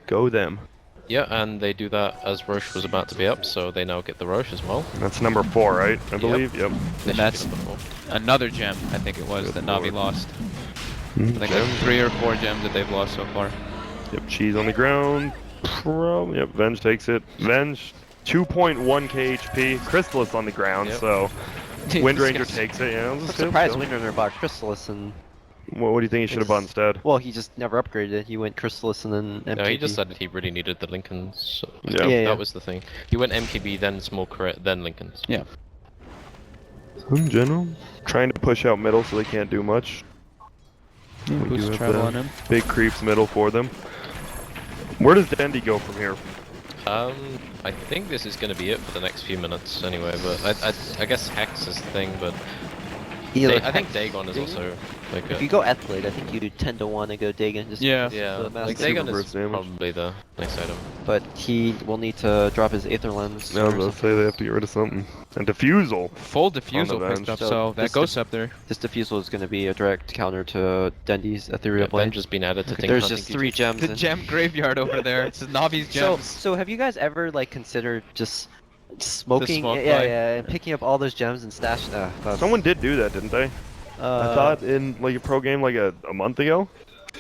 Go them. Yeah, and they do that as Roche was about to be up, so they now get the Roche as well. That's number 4, right? I believe. Yep. They And should that's be number 4. another gem, I think it was, Good that Navi lord. lost. I think like 3 or 4 gems that they've lost so far. Yep. Cheese on the ground. Yep. Venge takes it. Venge, 2.1k HP. Chrysalis on the ground. Yep. So Wind Ranger takes it. Yeah. I'm surprised Windrunner bought Chrysalis, and What do you think he should have bought instead? well, he just never upgraded it. He went Chrysalis and then MKB. No, he just said that he really needed the Lincolns. So Yeah. Yeah, yeah. That was the thing. He went MKB, then Small Crit, then Lincolns. Yeah. In general, trying to push out middle so they can't do much. We do Boost have travel the on him. Big creeps middle for them. Where does Dendy go from here? I think this is going to be it for the next few minutes anyway, but I guess Hex is the thing, but Either I think Hex- Dagon is also like If a... you go Athlete, I think you tend to want to go Dagon. Just Yeah. because Yeah, the like massive- Dagon super is burst damage. probably the next item. but he will need to drop his Aether Lens. I or was gonna something. say they have to get rid of something. And Defusal. Full Diffusal Venge. picked up, So so that this ghost up there. This Diffusal is going to be a direct counter to Dendy's Ethereal Yeah, Blade. Venge has been added to Think There's Hunting just 3 GT. gems. The in- gem graveyard over there. It's Navi's So, gems. so have you guys ever like considered just smoking? smoke yeah, pipe. yeah, and picking up all those gems and stash. Someone did do that, didn't they? I thought in like a pro game like a month ago.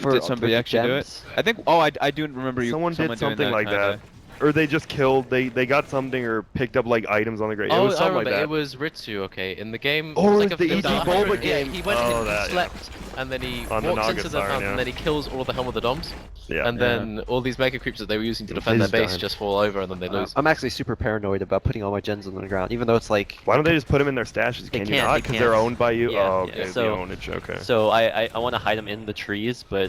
Did somebody actually do it? gems? I think. Oh, I do remember you. Someone did doing something like kinda. that. Or they just killed, they got something or picked up like items on the grave. It Oh, was I something remember. like that. It was Ritsu, okay. In the game, Oh, it was it like was the it was EG a Bulba 100 game. Yeah, he went Oh, and that, he slept, and then he On the walks Naga into the Siren, fountain, yeah. and then he kills all the Helm of the Doms. Yeah. And then all these mega creeps that they were using to defend They their just base died. just fall over, and then they lose. I'm actually super paranoid about putting all my gens on the ground, even though it's like. Why don't they just put them in their stashes? They Can you can't, not? they Because they're can't. owned by you? Yeah, oh, yeah. okay, the So- ownage, okay. So I want to hide them in the trees, but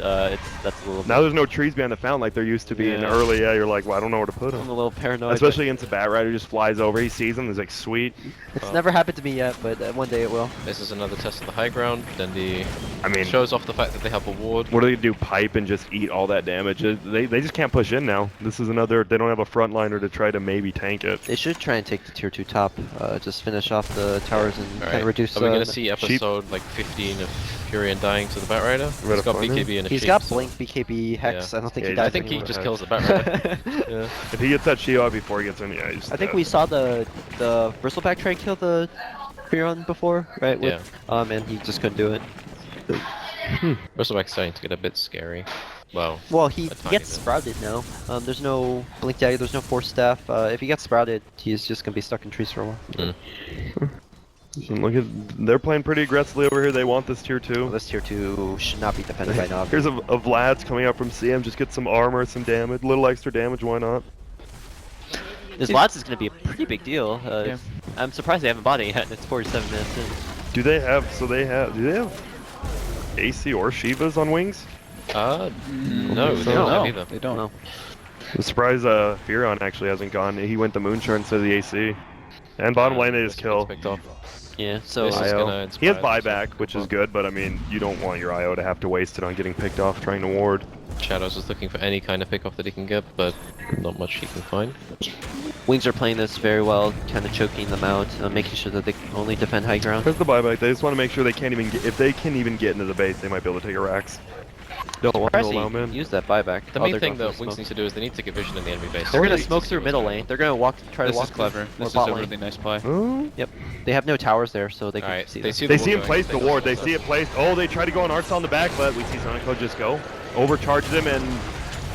that's a little. Now there's no trees behind the fountain like there used to be in Yeah. early. Yeah, you're like, well, I don't know where to put I'm them. a little paranoid. Especially against a Bat Rider who just flies over. He sees them. He's like, sweet. but it's never happened to me yet, but one day it will. This is another test of the high ground. Then the I mean, shows off the fact that they have a ward. what are they gonna do? Pipe and just eat all that damage? They just can't push in now. This is another. They don't have a frontliner to try to maybe tank it. They should try and take the tier 2 top, just finish off the towers and kind Alright. of reduce. Are we gonna see sheep. episode like 15 of Furion dying to the Bat Rider? Red He's got Flame? BKB and a He's sheep, got so- Blink, BKB, Hex. Yeah. I don't think Yeah, he he dies I think he anymore. just kills the Bat Rider. Yeah. If he gets that Shield before he gets in, yeah, he's I think dead. we saw the Bristleback try kill the Furion before, right? Yeah. And he just couldn't do it. Bristleback's starting to get a bit scary. Well, Well, he A tiny gets bit. sprouted now. There's no Blink Dagger, there's no Force Staff. If he gets sprouted, he's just gonna be stuck in trees for a while. And look at, they're playing pretty aggressively over here. They want this tier 2. Well, this tier 2 should not be defended by Navi. Here's a Vlad's coming up from CM. Just get some armor, some damage, a little extra damage. Why not? This Lots is gonna be a pretty big deal. Yeah. I'm surprised they haven't bought it yet. It's 47 minutes in. Do they have? So they have. Do they have AC or Shivas on wings? no, they so. don't have No, either. they don't. No. I'm surprised Furion actually hasn't gone. He went the Moonshard instead of the AC. And bottom lane they just This one's kill. picked off. Yeah, so This is IO. gonna He has inspire this buyback, which is good, but I mean, you don't want your IO to have to waste it on getting picked off trying to ward. Shadows is looking for any kind of pick off that he can get, but not much he can find. Wings are playing this very well, kind of choking them out, making sure that they can only defend high ground. There's the buyback. They just want to make sure they can't even get. If they can even get into the base, they might be able to take a Rax. Don't want to Surprised allow them he in. used that buyback. The Oh, main they're thing going that for Wings smoke. needs to do is they need to get vision in the enemy base. They're gonna Really smoke see through what's middle going on. lane. They're gonna try to This walk is clever. or This is bot a lane. really nice play. Oh. Yep. They have no towers there, so they can Alright, see they them. see They the see him ward place going, the don't ward. They know see it placed. Oh, they try to go on Art on the back, but we see Sonico just go. Overcharge them, and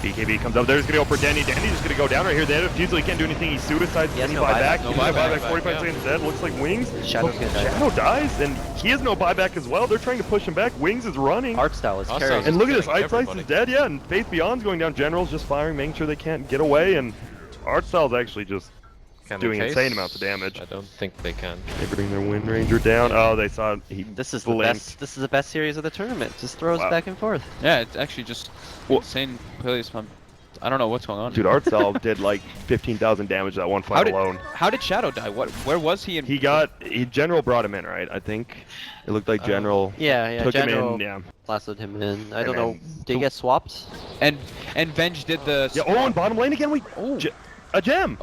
BKB comes up. They're just gonna go for Denny. Denny's just gonna go down right here. They have Fusel. He can't do anything. He suicides. He has Any no buyback. buyback. No He's gonna buyback. 45 Yeah. seconds dead. Looks like Wings. Shadow's gonna die. Shadow dies, and he has no buyback as well. They're trying to push him back. Wings is running. Art style is Art carrying. style And look at this, killing Ice Ice everybody. is dead, yeah, and Faith Beyond's going down. General's just firing, making sure they can't get away, and Art Style's actually just Can doing they case? insane amounts of damage. I don't think they can. They bring their Wind Ranger down. Oh, they saw he This is the blinked. best. This is the best series of the tournament. Just throws Wow. back and forth. Yeah, it's actually just Well- insane plays. I don't know what's going on. Dude, Art Style did like 15,000 damage that one how fight did alone. how did Shadow die? Where was he? General brought him in, right? I think it looked like General Yeah, took General him in, yeah. blasted him in. I And don't know. then- Did he get swapped? and Venge did the. Yeah, oh, and bottom lane again, a gem!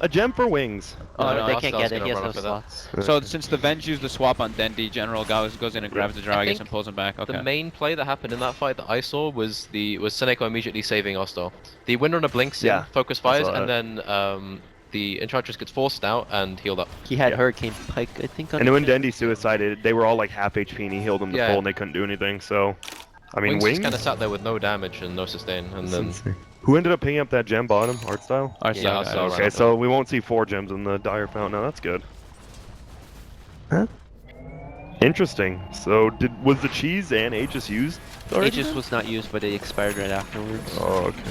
A gem for Wings. Oh, No, no, they Art can't Style's get it. gonna He has run no up for that. slots. So since the Venge used the swap on Dendy, General goes in and grabs the draw, I guess, think and pulls him back. Okay. The main play that happened in that fight that I saw was Seneko immediately saving Ostal. The Windrunner blinks in, Yeah, focus I fires, saw and then the Enchantress gets forced out and healed up. He had Yeah. Hurricane Pike, I think. On And his when hand. Dendy suicided, they were all like half HP and he healed them to Yeah. full and they couldn't do anything, so... I mean, Wings Wings? just kind of sat there with no damage and no sustain, and then Who ended up picking up that gem bottom? Art Style? Our Yeah, side, Art Style. Okay, so we won't see 4 gems in the Dire Fountain. Now that's good. Huh? Interesting. So was the cheese and Aegis used already? Aegis was not used, but it expired right afterwards. Oh, okay.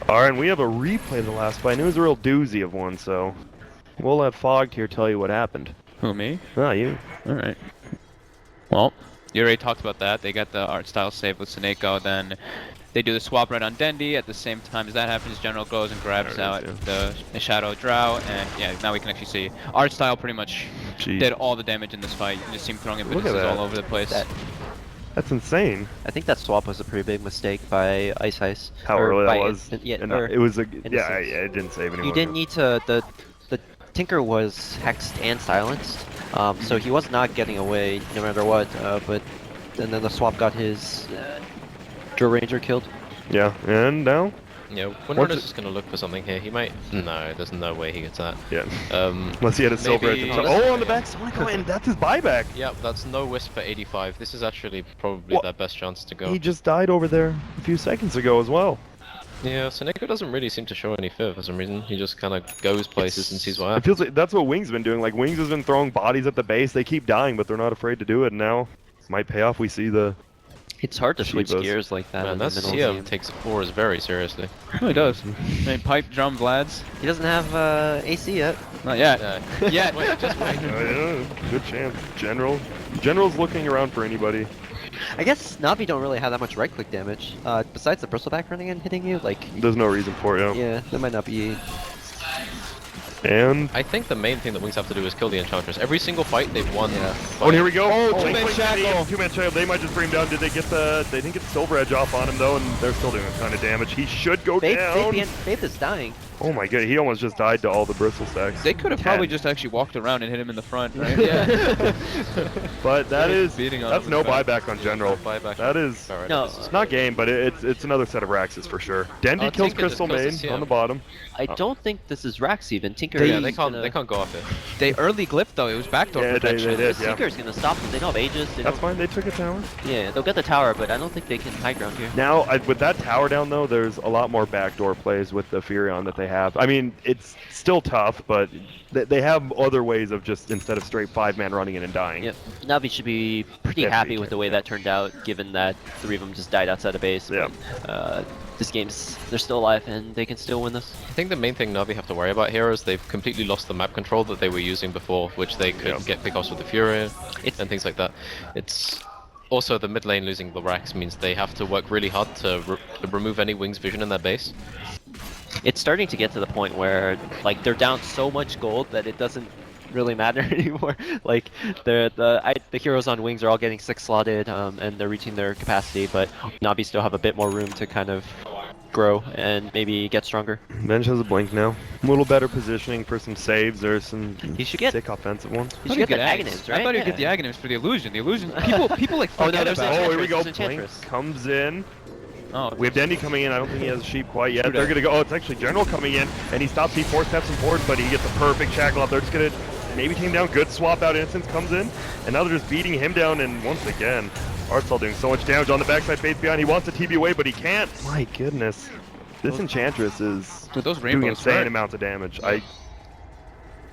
Alright, and we have a replay of the last fight, and it was a real doozy of one, so... We'll let Fogged here tell you what happened. Who, me? Ah, you. Alright. Well, you already talked about that. They got the art style save with Seneko, then they do the swap right on Dendy. At the same time as that happens, General goes and grabs There it out is, the Shadow Drow, and yeah, now we can actually see art style pretty much Jeez. did all the damage in this fight. You just see him throwing Look at impetuses that. all over the place. That's insane. I think that swap was a pretty big mistake by Ice. How or early by that was. Yeah, And or it was a Innocence. yeah. It didn't save anyone. he didn't need to. The Tinker was hexed and silenced, so he was not getting away no matter what. And then the swap got his Drill Ranger killed. Yeah, and now. Yeah, when What's Natus is going to look for something here, he might... No, there's no way he gets that. Yeah. Um, Unless he had a silver maybe- edge. Oh, Oh, on the back, Sonic, and that's his buyback. yeah, that's no Wisp for 85. This is actually probably What? their best chance to go. He just died over there a few seconds ago as well. Yeah, so Nico doesn't really seem to show any fear for some reason. He just kind of goes places and sees what It happens. feels like that's what Wings been doing. Like Wings has been throwing bodies at the base. They keep dying, but they're not afraid to do it. And now might pay off. We see the. It's hard to switch Shivas. gears like that Man, in the that middle CM game. takes ores very seriously. It really does. I mean, pipe, drum, Vlad's. He doesn't have AC yet. Not yet. Yeah, wait, just wait. Good chance. General's looking around for anybody. I guess Navi don't really have that much right-click damage. Besides the bristleback running and hitting you, like, There's no reason for it. Yeah. yeah, that might not be. And I think the main thing that Wings have to do is kill the Enchantress. Every single fight they've won. Yeah. oh, and here we go. Oh, two-man shackle. Two-man shackle. They might just bring him down. Did they get the? They didn't get the silver edge off on him though, and they're still doing a ton of damage. He should go down. Faith is dying. Oh my god, he almost just died to all the bristle stacks. They could have 10. probably just actually walked around and hit him in the front, right? Yeah. But that is Beating on that's him no in the back. buyback on general. Buyback. That is Alright, No. this is- it's not game, but it's another set of Raxes for sure. Dendy kills Tinker just Crystal kills Main the CM. on the bottom. I don't think this is Rax even. Tinker They- is Yeah, they gonna- can't go off it. They early glyphed though. It was backdoor Yeah, they protection. did. This Yeah. Tinker's gonna stop them. They don't have Aegis. They That's don't... fine. They took a tower. Yeah, they'll get the tower, but I don't think they can high ground here. Now, with that tower down though, there's a lot more backdoor plays with the Furion that they have. I mean, it's still tough, but they have other ways of just instead of straight 5-man running in and dying. Yep. Navi should be pretty Yeah, happy pretty with the way that turned out, given that 3 of them just died outside of base. Yeah. But, this game's they're still alive and they can still win this. I think the main thing Navi have to worry about here is they've completely lost the map control that they were using before, which they could Yeah. get pickoffs with the Fury It's- and things like that. It's also the mid lane losing the Rax means they have to work really hard to remove any Wings vision in their base. It's starting to get to the point where like they're down so much gold that it doesn't really matter anymore. Like the heroes on Wings are all getting 6 slotted and they're reaching their capacity, but Navi still have a bit more room to kind of grow and maybe get stronger. Bench has a blink now. A little better positioning for some saves. There's some He should get- sick offensive ones. You should get the Aghanims, right? I thought he'd get the Yeah. Aghanims for the illusion. The illusion. People like Oh, no, forget there's about. Enchantress, Oh, here we go. there's Blink Enchantress. comes in. Oh, We have Dendy coming in. I don't think he has a sheep quite yet. True They're that. gonna go. Oh, it's actually General coming in, and he stops. He 4 steps him forward, but he gets a perfect shackle up. They're just gonna maybe take him down. Good swap out. Instance comes in, and now they're just beating him down. And once again, Artsel doing so much damage on the backside. Faith behind. He wants to TB away, but he can't. My goodness, this Enchantress is Dude, those doing rainbows insane hurt. amounts of damage. Is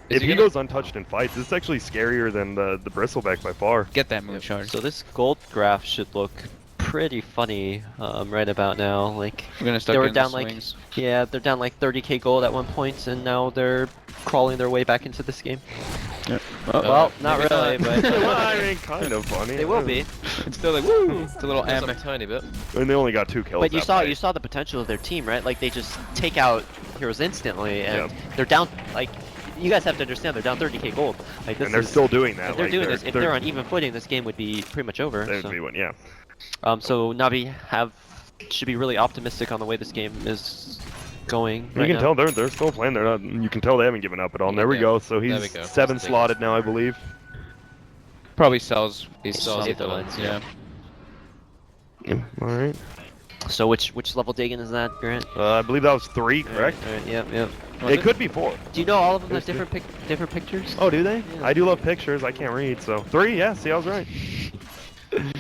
If he he gonna- goes untouched in fights, this is actually scarier than the bristleback by far. Get that moon shard. So this gold graph should look pretty funny right about now. Like We're gonna start they were getting down the like swings. yeah, they're down like 30k gold at one point, and now they're crawling their way back into this game. Well, not maybe really, not. but I mean, kind of funny. they will be. It's still like woo. It's a little Just M. a tiny bit. And they only got 2 kills. But you that saw fight. the potential of their team, right? Like they just take out heroes instantly, and Yeah. they're down. Like you guys have to understand, they're down 30k gold. Like this And they're is, still doing that. if they're like, doing this, if they're on even footing, this game would be pretty much over. They'd So. be one, yeah. So Navi should be really optimistic on the way this game is going. You right can now. tell they're still playing. They're not. You can tell they haven't given up at all. And there we Yeah. go. So There he's we go. 7 slotted now, I believe. Probably sells. He sells Something the like- lines, Yeah. All right. So which level digging is that, Grant? I believe that was 3, correct? All right, yep. Was It could be 4. Do you know all of them have There's different pictures? Oh, do they? Yeah. I do love pictures. I can't read, so 3. Yeah. See, I was right.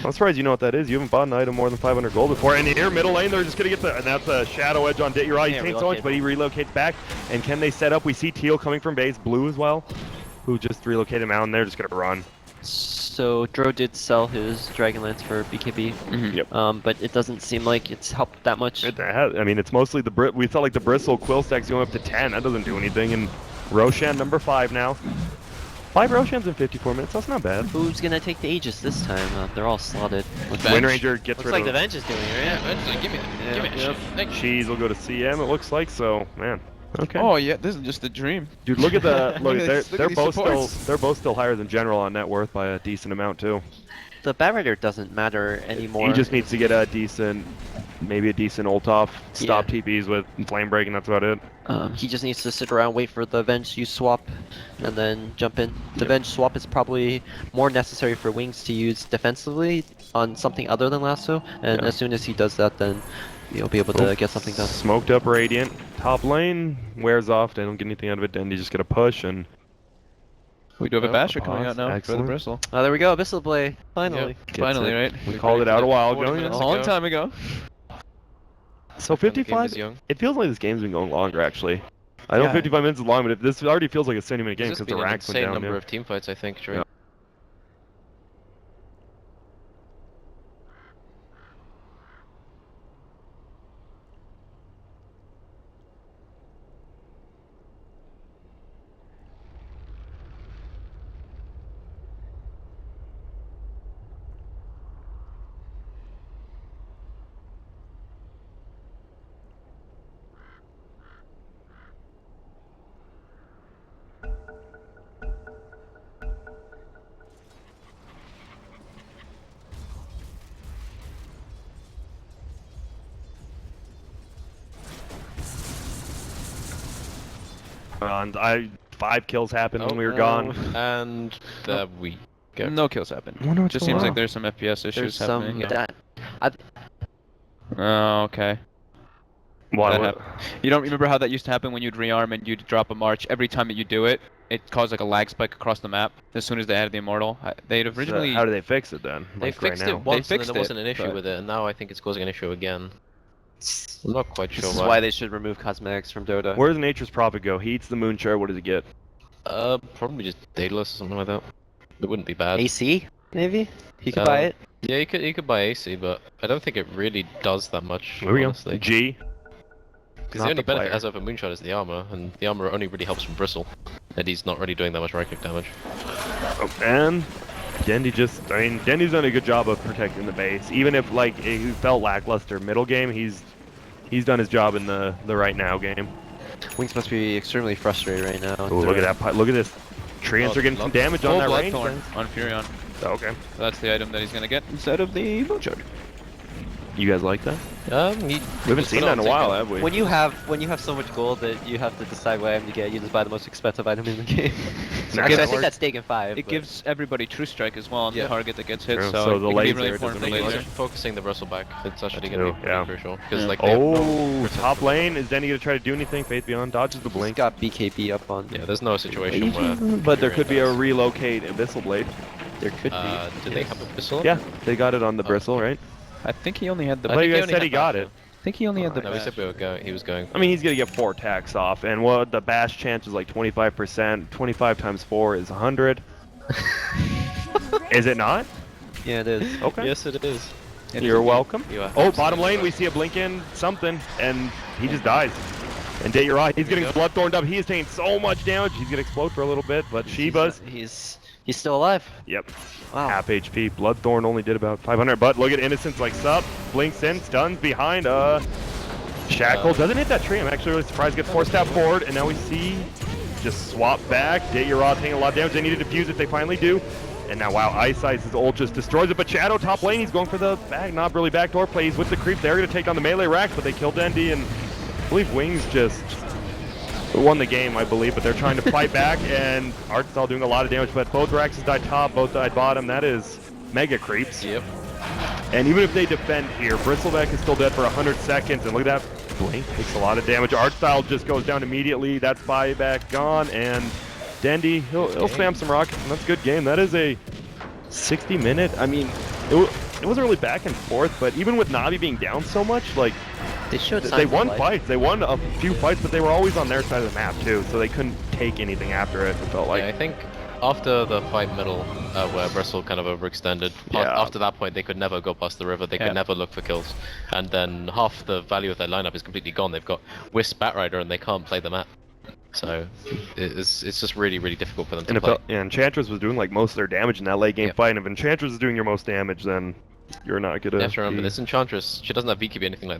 I'm surprised you know what that is. You haven't bought an item more than 500 gold before. And here, middle lane, they're just gonna get the. And that's a shadow edge on Dit. You're right. He Yeah, taints so much, relocate. but he relocates back. And can they set up? We see Teal coming from base, blue as well, who just relocated him out, and they're just gonna run. So Dro did sell his Dragonlance for BKB, Mhm. Yep. but it doesn't seem like it's helped that much. I mean, it's mostly the we felt like the bristle quill stacks going up to 10. That doesn't do anything. And Roshan number 5 now. 5 Roshans in 54 minutes. That's not bad. Who's gonna take the Aegis this time? They're all slotted. Bench. Wind Ranger gets Looks rid like the of. Venge is doing it, Yeah, right? eventually, give me that. Give me that Yep. shit. Thank you. Cheese will go to CM. It looks like so. Man, Okay. Oh yeah, this is just a dream. Dude, look at the Look look. at these- look They're at these both supports. they're both still higher than General on net worth by a decent amount too. The Batrider doesn't matter anymore. He just needs to get a decent, maybe a decent ult off, stop Yeah. TPs with flame break, and that's about it. He just needs to sit around, wait for the Venge use swap, and then jump in. The Venge swap is probably more necessary for Wings to use defensively on something other than Lasso, and Yeah. as soon as he does that, then you'll be able to get something done. Smoked up Radiant. Top lane wears off. They don't get anything out of it. Then you just get a push and. We do have a Oh, basher coming pause. out now Excellent. for the bristle. Oh, there we go, Abyssal Blade, finally. Gets Finally, it. right? We called it out a while 40 ago. minutes A Yeah. long ago. time ago. So When the game 55. was young. It feels like this game's been going longer actually. I know Yeah. 55 minutes is long, but this already feels like a 70-minute game There's because just the been an racks went insane down. number Yeah. of team fights, I think, during Yeah. And 5 kills happened when we were gone. And there we go. No kills happen. Wonder what's Just going seems like on. there's some FPS issues There's happening. some that. Oh, okay. Why? That hap- You don't remember how that used to happen when you'd rearm and you'd drop a march? Every time that you do it, it caused like a lag spike across the map. As soon as they added the Immortal, they'd originally. How do they fix it then? They Like fixed right it now? once and fixed then there wasn't it, an issue but- with it, and now I think it's causing an issue again. I'm not quite sure This is why. why they should remove cosmetics from Dota. Where does Nature's Prophet go? He eats the moon shard. What does he get? Probably just Daedalus or something like that. It wouldn't be bad. AC, maybe? You could Uh, buy it? Yeah, you could buy AC, but I don't think it really does that much. There we honestly. go. G. Because Not the only the benefit player. as of a Moonshot is the armor, and the armor only really helps from Bristle. And he's not really doing that much right click damage. Oh, and Dendy Dendy's done a good job of protecting the base. Even if like he felt lackluster middle game, he's done his job in the right now game. Wings must be extremely frustrated right now. Ooh, look at that! Look at this. Treants are getting some damage on that range. Bloodthorn on Furion. Oh, okay. So that's the item that he's gonna get instead of the Moonshard. You guys like that? We We haven't seen that in a while, have we? When you have so much gold that you have to decide what item to get, you just buy the most expensive item in the game. That Actually, I works. think that's Stake in 5. It but- gives everybody True Strike as well on Yeah. the target that gets hit, True. so, So it the can be laser really doesn't important for make laser. much. Focusing the Bristle back, it's actually True, going to be yeah. pretty crucial. Because Yeah. like they have no Oh, top lane. Is Dendy gonna try to do anything? Faith Beyond dodges the He's blink. got BKB up on. Yeah, there's no situation where. But there Furion could be a does. relocate Abyssal Blade. There could be. Do they have a Bristle? Yeah, they got it on the Oh. bristle, right? I think he only had the. I thought you think he guys only said had he got that, it. I think he only had the. No, he said he was going. I mean, he's gonna get 4 attacks off, and what the bash chance is like 25%. 25 times 4 is 100. Is it not? Yeah, it is. Okay. Yes, it is. You're welcome. You are Oh, bottom absolutely lane, we right. see a blink in something, and he just dies. And you're right, he's getting go. bloodthorned up. He is taking so much damage. He's gonna explode for a little bit, but Shiba's, He's still alive. yep, Wow. half HP. Bloodthorn only did about 500, but look at Innocence like sup, blinks in, stuns behind. Shackle doesn't hit that tree. I'm actually really surprised. Gets 4-step forward, and now we see just swap back. Rod taking a lot of damage. They need to defuse it. They finally do. And now, wow, Ice Ice's ult just destroys it. But Shadow top lane, he's going for the back, not really backdoor play. He's with the creep. They're going to take down the melee racks, but they killed Dendy, and I believe Wings just won the game, I believe. But they're trying to fight back, and Artstall doing a lot of damage. But both Raxes died top, both died bottom. That is mega creeps. Yep. And even if they defend here, Bristleback is still dead for 100 seconds, and look at that. Blink takes a lot of damage. Artstyle just goes down immediately. That's buyback gone, and Dendy, he'll spam some rockets, and that's a good game. That is a 60-minute. I mean, it wasn't really back and forth, but even with Navi being down so much, like, They showed they signs of won life. fights. They won a few fights, but they were always on their side of the map, too, so they couldn't take anything after it, it felt like. Yeah, I think after the fight middle, where Bristle kind of overextended, Yeah. after that point they could never go past the river, they Yeah. could never look for kills. And then half the value of their lineup is completely gone. They've got Wisp Batrider and they can't play the map. So it's just really, really difficult for them And, to play. yeah, Enchantress was doing like most of their damage in that late game Yeah. fight, and if Enchantress is doing your most damage, then you're not gonna You have to remember, be- this Enchantress, she doesn't have VKB or anything like that.